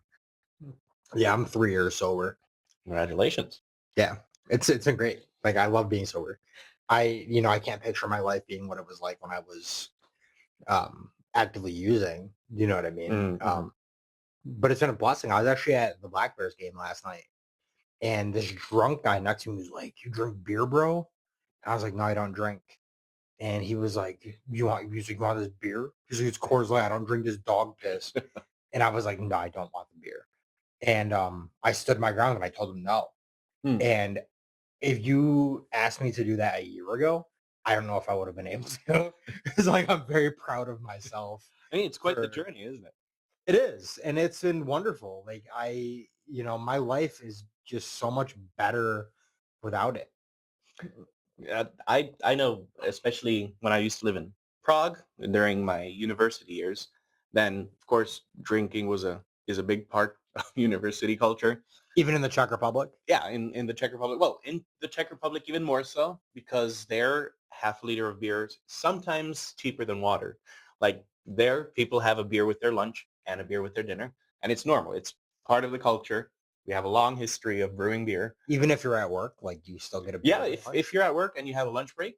Yeah, I'm 3 years sober. Congratulations. Yeah, it's been great. Like I love being sober. I can't picture my life being what it was like when I was actively using. You know what I mean? Mm-hmm. But it's been a blessing. I was actually at the Black Bears game last night, and this drunk guy next to me was like, "You drink beer, bro?" And I was like, "No, I don't drink." And he was like, you want this beer?" He's like, "It's Coors Light. I don't drink this dog piss." And I was like, "No, I don't want the beer." And I stood my ground and I told him no. Hmm. And if you asked me to do that a year ago, I don't know if I would have been able to. It's like I'm very proud of myself I mean, it's quite the for journey, isn't it? it is, and it's been wonderful. Like my life is just so much better without it. I know, especially when I used to live in Prague during my university years. Then, of course, drinking is a big part of university culture. Even in the Czech Republic. Yeah, in the Czech Republic. Well, in the Czech Republic even more so because their half liter of beer is sometimes cheaper than water. Like there, people have a beer with their lunch and a beer with their dinner, and it's normal. It's part of the culture. We have a long history of brewing beer. Even if you're at work, like you still get a beer Yeah, with if lunch. you're at work and you have a lunch break,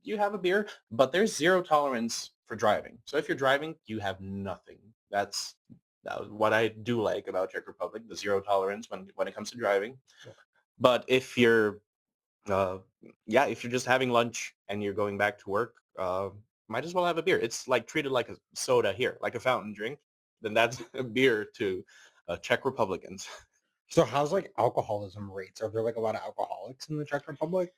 you have a beer, but there's zero tolerance for driving. So if you're driving, you have nothing. That was what I do like about Czech Republic, the zero tolerance when it comes to driving. But if you're uh, yeah, if you're just having lunch and you're going back to work, might as well have a beer. It's like treated like a soda here, like a fountain drink. Then that's a beer to Czech Republicans. So how's like alcoholism rates? Are there like a lot of alcoholics in the Czech Republic?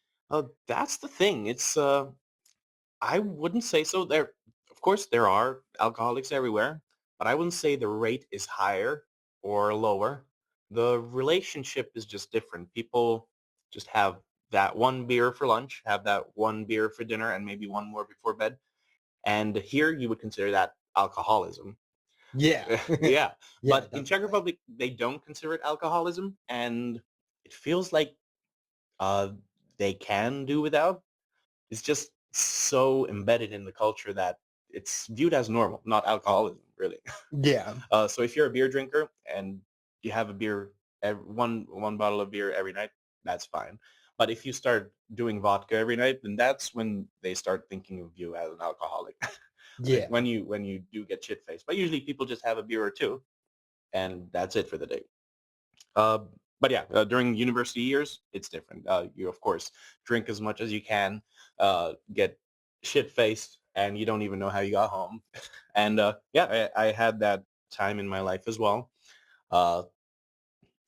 That's the thing. It's I wouldn't say so. Of course, there are alcoholics everywhere, but I wouldn't say the rate is higher or lower. The relationship is just different. People just have that one beer for lunch, have that one beer for dinner, and maybe one more before bed. And here you would consider that alcoholism. Yeah. Yeah. Yeah, But in Czech definitely. Republic, they don't consider it alcoholism, and it feels like uh, they can do without. It's just so embedded in the culture that it's viewed as normal, not alcoholism, really. Yeah. So if you're a beer drinker and you have a beer one bottle of beer every night, that's fine. But if you start doing vodka every night, then that's when they start thinking of you as an alcoholic. Like Yeah. when you do get shit faced. But usually people just have a beer or two, and that's it for the day. Uh, but yeah, during university years, it's different. You of course drink as much as you can, get shit faced, and you don't even know how you got home. And yeah, I had that time in my life as well. Uh,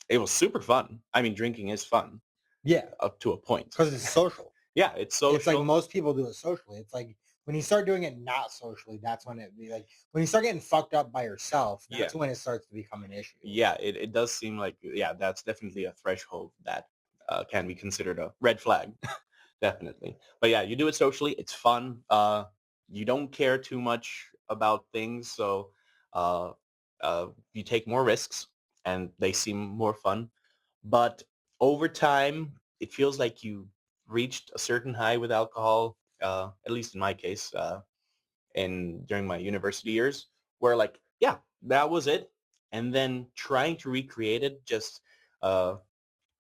it was super fun. I mean, drinking is fun Yeah. up to a point. Because it's social. Yeah, it's It's like social. most people do it socially. It's like when you start doing it not socially, that's when it be like when you start getting fucked up by yourself, Yeah, that's when it starts to become an issue. yeah, it does seem like, yeah, that's definitely a threshold that can be considered a red flag. Definitely. But yeah, you do it socially. It's fun. You don't care too much about things, so uh, you take more risks, and they seem more fun. But over time, it feels like you reached a certain high with alcohol. At least in my case, in during my university years, where like, yeah, that was it, and then trying to recreate it just uh,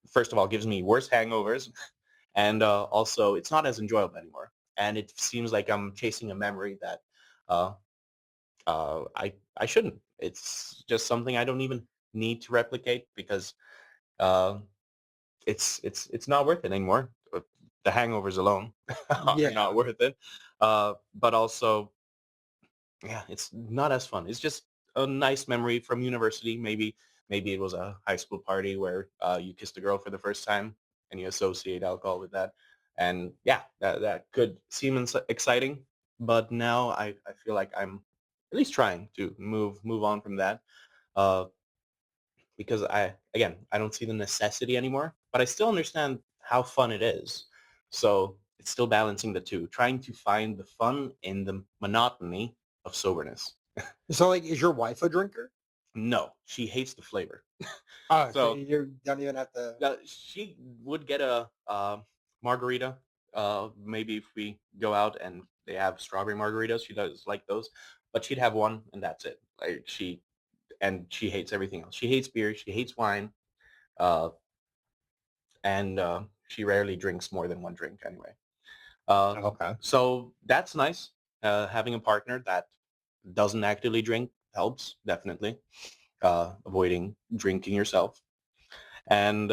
first of all gives me worse hangovers, and also it's not as enjoyable anymore. And it seems like I'm chasing a memory that uh, I shouldn't. It's just something I don't even need to replicate because uh, it's not worth it anymore. The hangovers alone are not Yeah. worth it. But also, yeah, it's not as fun. It's just a nice memory from university. Maybe it was a high school party where you kissed a girl for the first time and you associate alcohol with that. And yeah, that could seem exciting, but now I feel like I'm at least trying to move on from that. Uh, because I don't see the necessity anymore, but I still understand how fun it is. So it's still balancing the two, trying to find the fun in the monotony of soberness. So like, is your wife a drinker? No, she hates the flavor. Oh, so So you don't even have to. she would get a margarita. Maybe if we go out and they have strawberry margaritas, she does like those. But she'd have one and that's it. Like she hates everything else. She hates beer. She hates wine. Uh, and she rarely drinks more than one drink anyway. Uh, Okay. so that's nice. Having a partner that doesn't actively drink helps definitely. Avoiding drinking yourself, and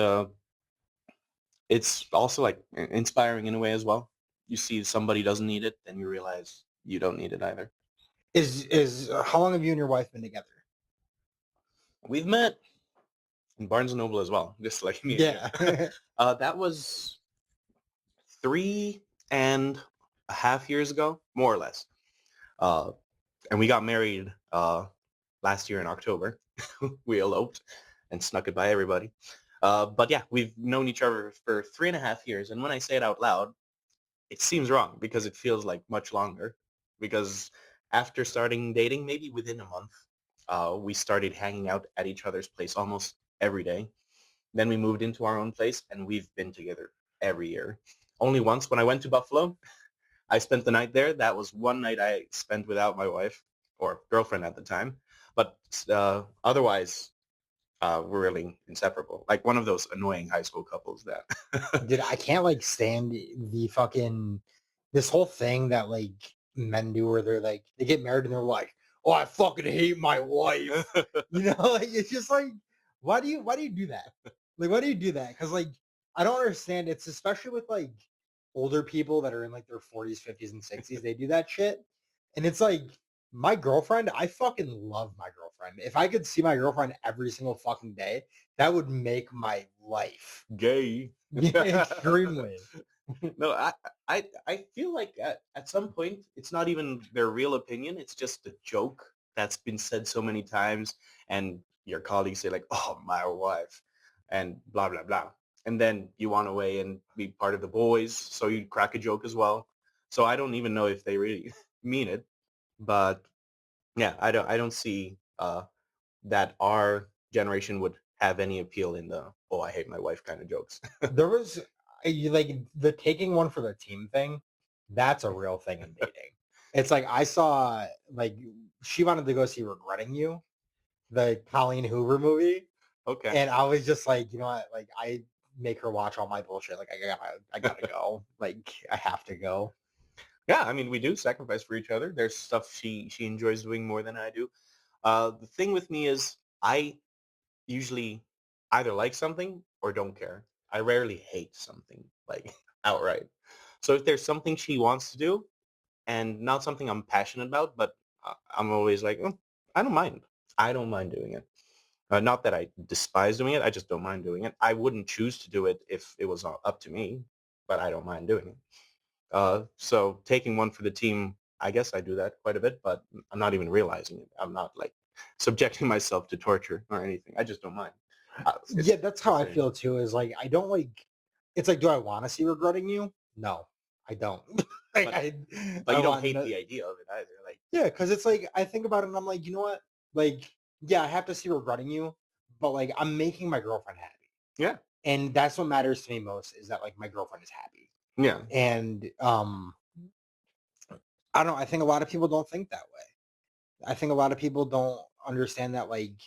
it's also like inspiring in a way as well. You see somebody doesn't need it, then you realize you don't need it either. Is how long have you and your wife been together? We've met in Barnes and Noble as well, just like me and you. Yeah. That was 3.5 years ago, more or less. Uh, and we got married last year in October. We eloped and snuck it by everybody. But yeah, we've known each other for 3.5 years. And when I say it out loud, it seems wrong because it feels like much longer. Because after starting dating, maybe within a month, we started hanging out at each other's place almost every day. Then we moved into our own place and we've been together every year. Only once when I went to Buffalo, I spent the night there. That was one night I spent without my wife or girlfriend at the time. But otherwise, we're really inseparable. Like one of those annoying high school couples that. Dude, I can't like stand the fucking this whole thing that like men do where they're like they get married and they're like, oh, I fucking hate my wife. You know, like it's just like why do you do that? Like why do you do that? Because like I don't understand. It's especially with like older people that are in like their 40s, 50s, and 60s. They do that shit. And it's like my girlfriend, I fucking love my girlfriend. If I could see my girlfriend every single fucking day, that would make my life. Gay. Yeah, extremely. No, I feel like at some point it's not even their real opinion. It's just a joke that's been said so many times, and your colleagues say like, "Oh, my wife," and blah blah blah, and then you want to weigh and be part of the boys, so you crack a joke as well. So I don't even know if they really mean it, but yeah, I don't see that our generation would have any appeal in the "oh, I hate my wife" kind of jokes. There was like the taking one for the team thing. That's a real thing in dating. It's like I saw like she wanted to go see Regretting You, the Colleen Hoover movie. Okay. And I was just like, you know what? Like I make her watch all my bullshit. Like I gotta go. Like I have to go. Yeah, I mean, we do sacrifice for each other. There's stuff she enjoys doing more than I do. The thing with me is I usually either like something or don't care. I rarely hate something like outright. So if there's something she wants to do and not something I'm passionate about, but I'm always like, "Oh, I don't mind. I don't mind doing it. Not that I despise doing it. I just don't mind doing it. I wouldn't choose to do it if it was up to me, but I don't mind doing it. So taking one for the team, I guess I do that quite a bit, but I'm not even realizing it. I'm not like subjecting myself to torture or anything. I just don't mind. Yeah, that's how It's I very feel too. Is like I don't like. It's like, do I want to see regretting you? No, I don't. like but I you don't want hate no, the idea of it either. Like, yeah, because it's like I think about it and I'm like, you know what? Like, yeah, I have to see regretting you, but like I'm making my girlfriend happy. yeah, And that's what matters to me most is that like my girlfriend is happy. yeah, And I don't know, I think a lot of people don't think that way. I think a lot of people don't understand that like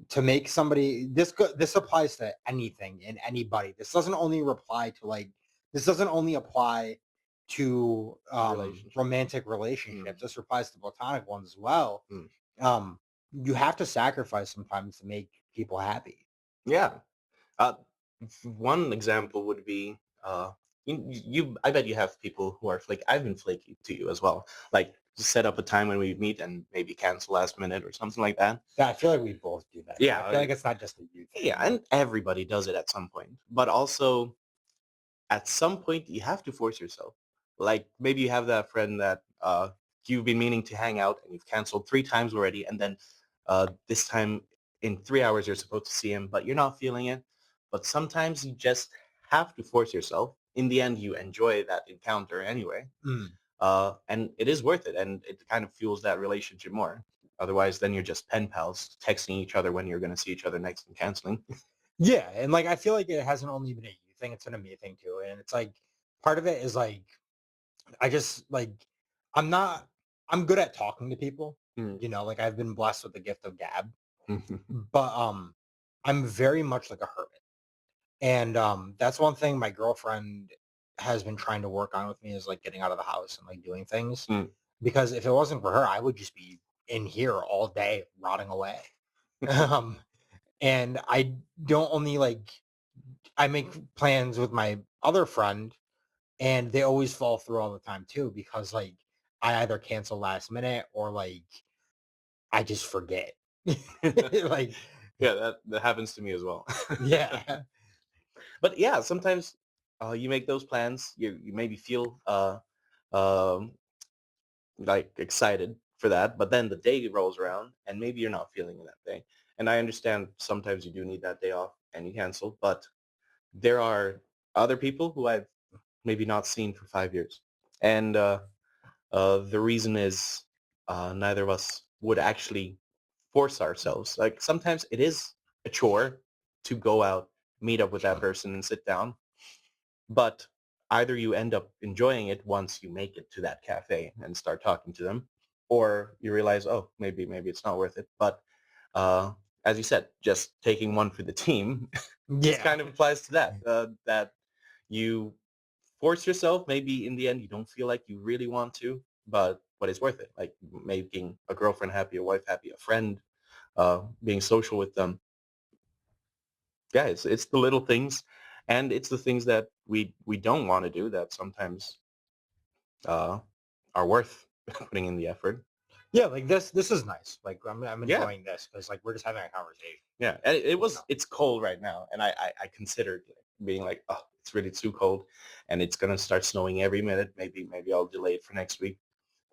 to make somebody this applies to anything and anybody. This doesn't only apply to relationship. romantic Mm, relationships. This applies to platonic ones as well. mm. Um you have to sacrifice sometimes to make people happy. Yeah. Uh, One example would be I bet you have people who are flaky. I've been flaky to you as well. Like set up a time when we meet and maybe cancel last minute or something like that. Yeah, I feel like we both do that too. Yeah, I feel like it's not just a you yeah, thing. and everybody does it at some point. But also at some point you have to force yourself. Like maybe you have that friend that you've been meaning to hang out and you've canceled 3 times already, and then this time in 3 hours you're supposed to see him, but you're not feeling it. But sometimes you just have to force yourself. In the end, you enjoy that encounter anyway, Mm. and it is worth it, and it kind of fuels that relationship more. Otherwise, then you're just pen pals texting each other when you're going to see each other next and canceling. Yeah, and like I feel like it hasn't only been a you thing, it's been a me thing too. And it's like part of it is like I just like I'm not I'm good at talking to people, Mm. you know, like I've been blessed with the gift of gab, Mhm. but I'm very much like a hermit. And that's one thing my girlfriend has been trying to work on with me is like getting out of the house and like doing things. Mm. Because if it wasn't for her, I would just be in here all day rotting away. Um and I don't only like I make plans with my other friend and they always fall through all the time too because like I either cancel last minute or like I just forget. like Yeah, that happens to me as well. yeah. But yeah, sometimes you make those plans. You maybe feel um, like excited for that, but then the day rolls around and maybe you're not feeling it that day. And I understand sometimes you do need that day off and you cancel, but there are other people who I've maybe not seen for 5 years, and the reason is neither of us would actually force ourselves. Like sometimes it is a chore to go out, meet up with that person and sit down, but either you end up enjoying it once you make it to that cafe and start talking to them, or you realize, oh, maybe it's not worth it. But as you said, just taking one for the team, this Yeah. kind of applies to that. That you force yourself. Maybe in the end you don't feel like you really want to, but it's worth it. Like making a girlfriend happy, a wife happy, a friend, being social with them. Yeah, it's the little things, and it's the things that we don't want to do that sometimes uh, are worth putting in the effort. Yeah, like this is nice. Like I'm Yeah, enjoying this because like we're just having a conversation. yeah. And You know. it's cold right now, and I considered being like, oh, it's really too cold, and it's gonna start snowing every minute. Maybe I'll delay it for next week.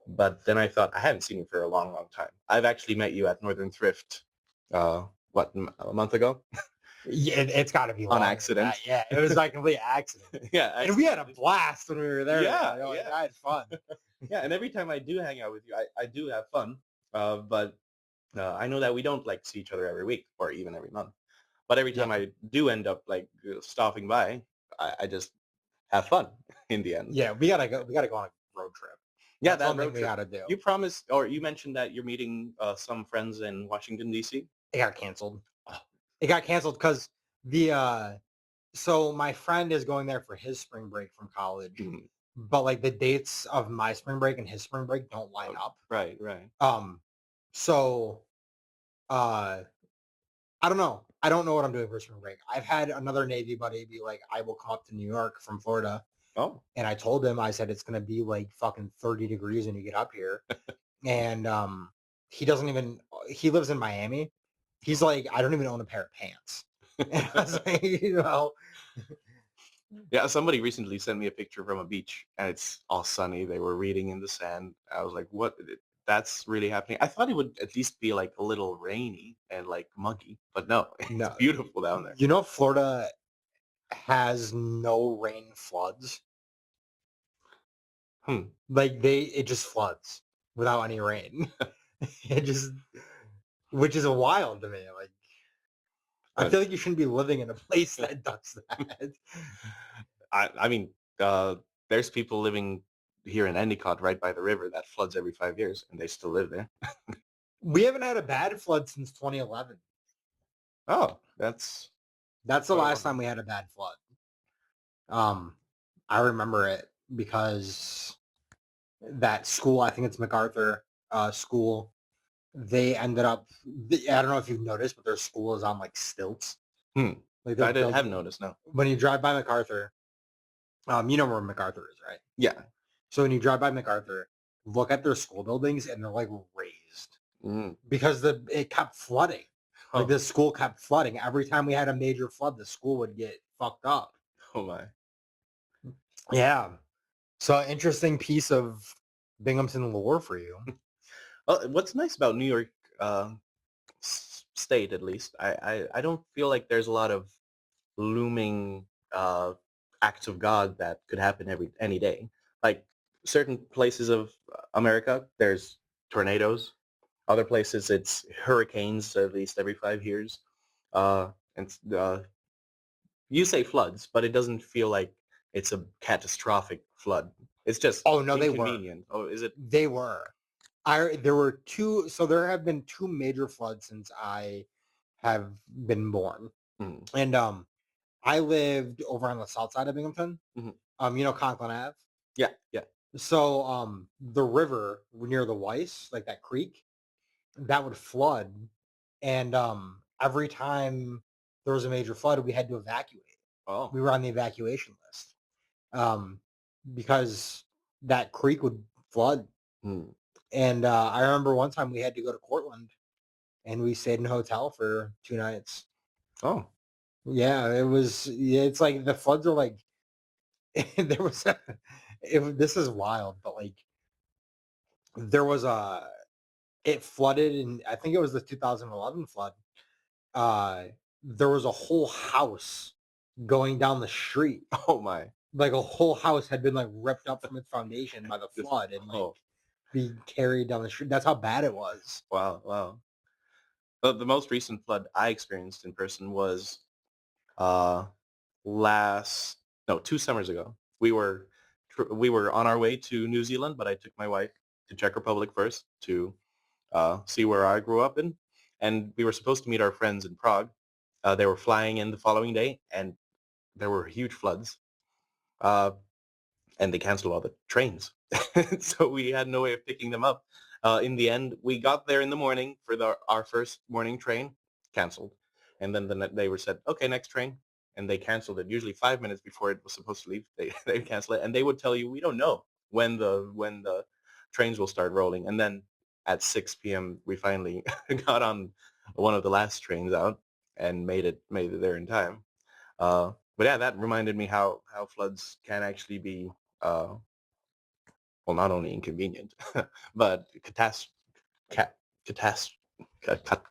But then I thought I haven't seen you for a long time. I've actually met you at Northern Thrift, what a month ago Yeah, it's got to be on longer than that. accident. Yeah, it was like a complete accident, Yeah, and we had a accidentally. blast when we were there Yeah, together. Like yeah. I had fun. Yeah, and every time I do hang out with you, I do have fun. But I know that we don't like see each other every week or even every month. But every time Yeah, I do end up like stopping by, I just have fun in the end. yeah, we gotta go. We gotta go on a road trip. Yeah, That's that one thing road we trip. gotta do. You promised, or you mentioned that you're meeting some friends in Washington D.C. It got canceled. It got canceled because the so my friend is going there for his spring break from college, Mhm. but like the dates of my spring break and his spring break don't line Oh, up. right, right. Um, so uh I don't know. I don't know what I'm doing for spring break. I've had another Navy buddy be like, I will come up to New York from Florida. Oh, And I told him, I said, it's going to be like fucking 30 degrees when you get up here. And he doesn't even, he lives in Miami. He's like, I don't even own a pair of pants. And I was like, yeah. Somebody recently sent me a picture from a beach, and it's all sunny. They were reading in the sand. I was like, "What? That's really happening?" I thought it would at least be like a little rainy and like muggy, but no, it's no, beautiful down there. Florida has no rain floods. Hmm. Like it just floods without any rain. It just, which is wild to me. Like, I But feel like you shouldn't be living in a place that does that. I mean, there's people living here in Endicott, right by the river, that floods every 5 years, and they still live there. We haven't had a bad flood since 2011. Oh, that's That's the quite a last while. time we had a bad flood. Um, I remember it because that school, I think it's MacArthur school, they ended up, I don't know if you've noticed, but their school is on like stilts. Hmm. Like they're Have building, noticed now. when you drive by MacArthur, you know where MacArthur is, right? Yeah. So when you drive by MacArthur, look at their school buildings and they're like raised Mm. because it kept flooding. Like Oh, the school kept flooding. Every time we had a major flood, the school would get fucked up. oh my. Yeah. So interesting piece of Binghamton lore for you. What's nice about New York State, at least, I don't feel like there's a lot of looming acts of God that could happen any day. Like certain places of America, there's tornadoes. Other places, it's hurricanes at least every 5 years. And you say floods, but it doesn't feel like it's a catastrophic flood. It's just Oh no, they were. inconvenient. Oh, is it? They were. There were two. So there have been two major floods since I have been born, Mm, and I lived over on the south side of Binghamton. mhm. Conklin Ave. Yeah, yeah. So the river near the Weiss, like that creek, that would flood, and every time there was a major flood, we had to evacuate. Oh, We were on the evacuation list um, because that creek would flood. mm. And I remember one time we had to go to Cortland and we stayed in a hotel for 2 nights. Oh, Yeah, it was. Yeah, it's like the floods are like there was. This is wild, but like there was a. It flooded, and I think it was the 2011 flood. Uh, there was a whole house going down the street. oh my. Like a whole house had been like ripped up from its foundation by the Just, flood and like oh, be carried down the street. That's how bad it was. wow, wow. The most recent flood I experienced in person was uh last no 2 summers ago. We were on our way to New Zealand, but I took my wife to Czech Republic first to see where I grew up in, and we were supposed to meet our friends in Prague. They were flying in the following day, and there were huge floods, uh, and they canceled all the trains. So we had no way of picking them up. In the end, we got there in the morning for our first morning train, canceled. And then they were said, okay, next train. And they canceled it usually 5 minutes before it was supposed to leave. They cancel it. And they would tell you, we don't know when the trains will start rolling. And then at 6 p.m., we finally got on one of the last trains out and made it there in time. But yeah, that reminded me how floods can actually be uh, well, not only inconvenient, but cat, catast,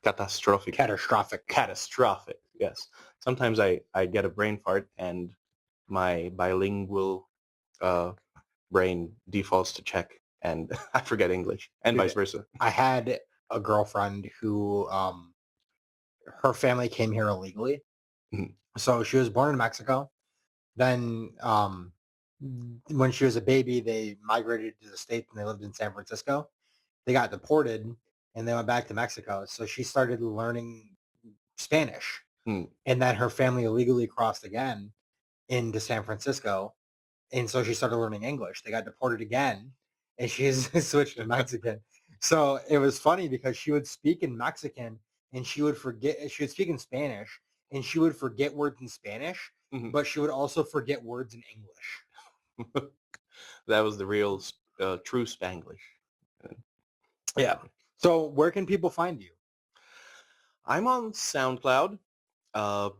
catastrophic. Catastrophic. Catastrophic. Yes. Sometimes I get a brain fart and my bilingual uh, brain defaults to Czech and I forget English and vice Dude, versa. I had a girlfriend who her family came here illegally. Mhm. So she was born in Mexico. Then when she was a baby, they migrated to the States and they lived in San Francisco. They got deported and they went back to Mexico. So she started learning Spanish. Hmm. And then her family illegally crossed again into San Francisco. And so she started learning English. They got deported again, and she's switched to Mexican. So it was funny because she would speak in Mexican and she would speak in Spanish and she would forget words in Spanish, Mhm. but she would also forget words in English. That was the real true Spanglish. Yeah. So where can people find you? I'm on SoundCloud. Uh,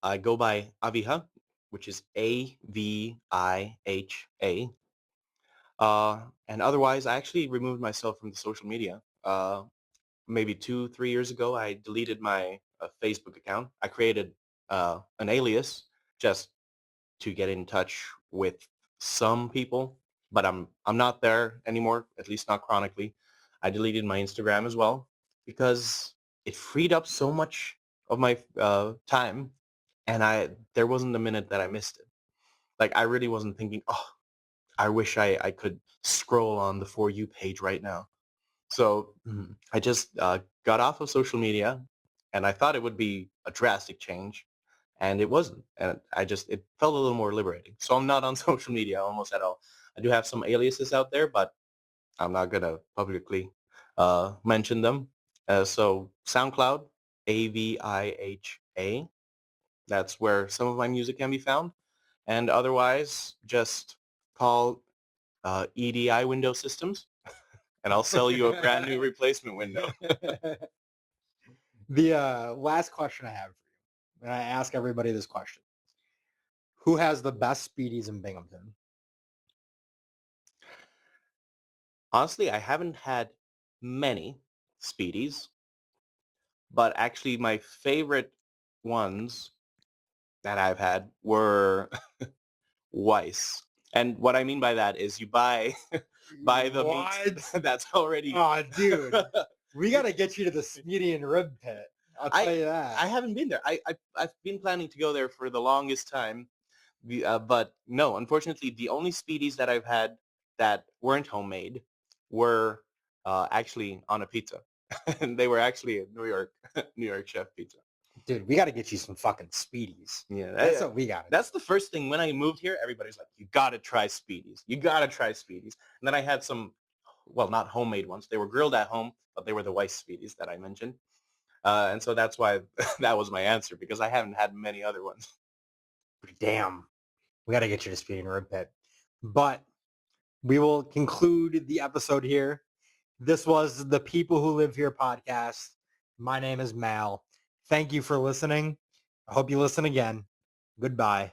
I go by Aviha, which is Aviha. And otherwise, I actually removed myself from the social media. Maybe 2, 3 years ago, I deleted my Facebook account. I created an alias just to get in touch with some people, but I'm not there anymore, at least not chronically. I deleted my Instagram as well because it freed up so much of my time, and there wasn't a minute that I missed it. Like I really wasn't thinking, oh, I wish I could scroll on the For You page right now. So I just got off of social media, and I thought it would be a drastic change, and it wasn't. And it felt a little more liberating. So I'm not on social media almost at all. I do have some aliases out there, but I'm not gonna publicly mention them. So SoundCloud, Aviha. That's where some of my music can be found. And otherwise, just call EDI Window Systems, and I'll sell you a brand new replacement window. The last question I have for you, and I ask everybody this question. Who has the best speedies in Binghamton? Honestly, I haven't had many speedies, but actually my favorite ones that I've had were Weiss. And what I mean by that is you buy the meat What? that's already Oh, dude. We got to get you to the Speedy and Rib Pit. I'll tell you that. I haven't been there. I've been planning to go there for the longest time. But no, unfortunately, the only speedies that I've had that weren't homemade were actually on a pizza, and they were actually a New York chef pizza. Dude, we got to get you some fucking Speedies. Yeah, That's what we got. that's the first thing when I moved here. Everybody's like, "You gotta try speedies. You gotta try speedies." And then I had some, well, not homemade ones. They were grilled at home, but they were the Weiss speedies that I mentioned. And so that's why that was my answer, because I haven't had many other ones. Damn. We got to get you to Speedy and Rib Pit. But we will conclude the episode here. This was the People Who Live Here podcast. My name is Mal. Thank you for listening. I hope you listen again. Goodbye.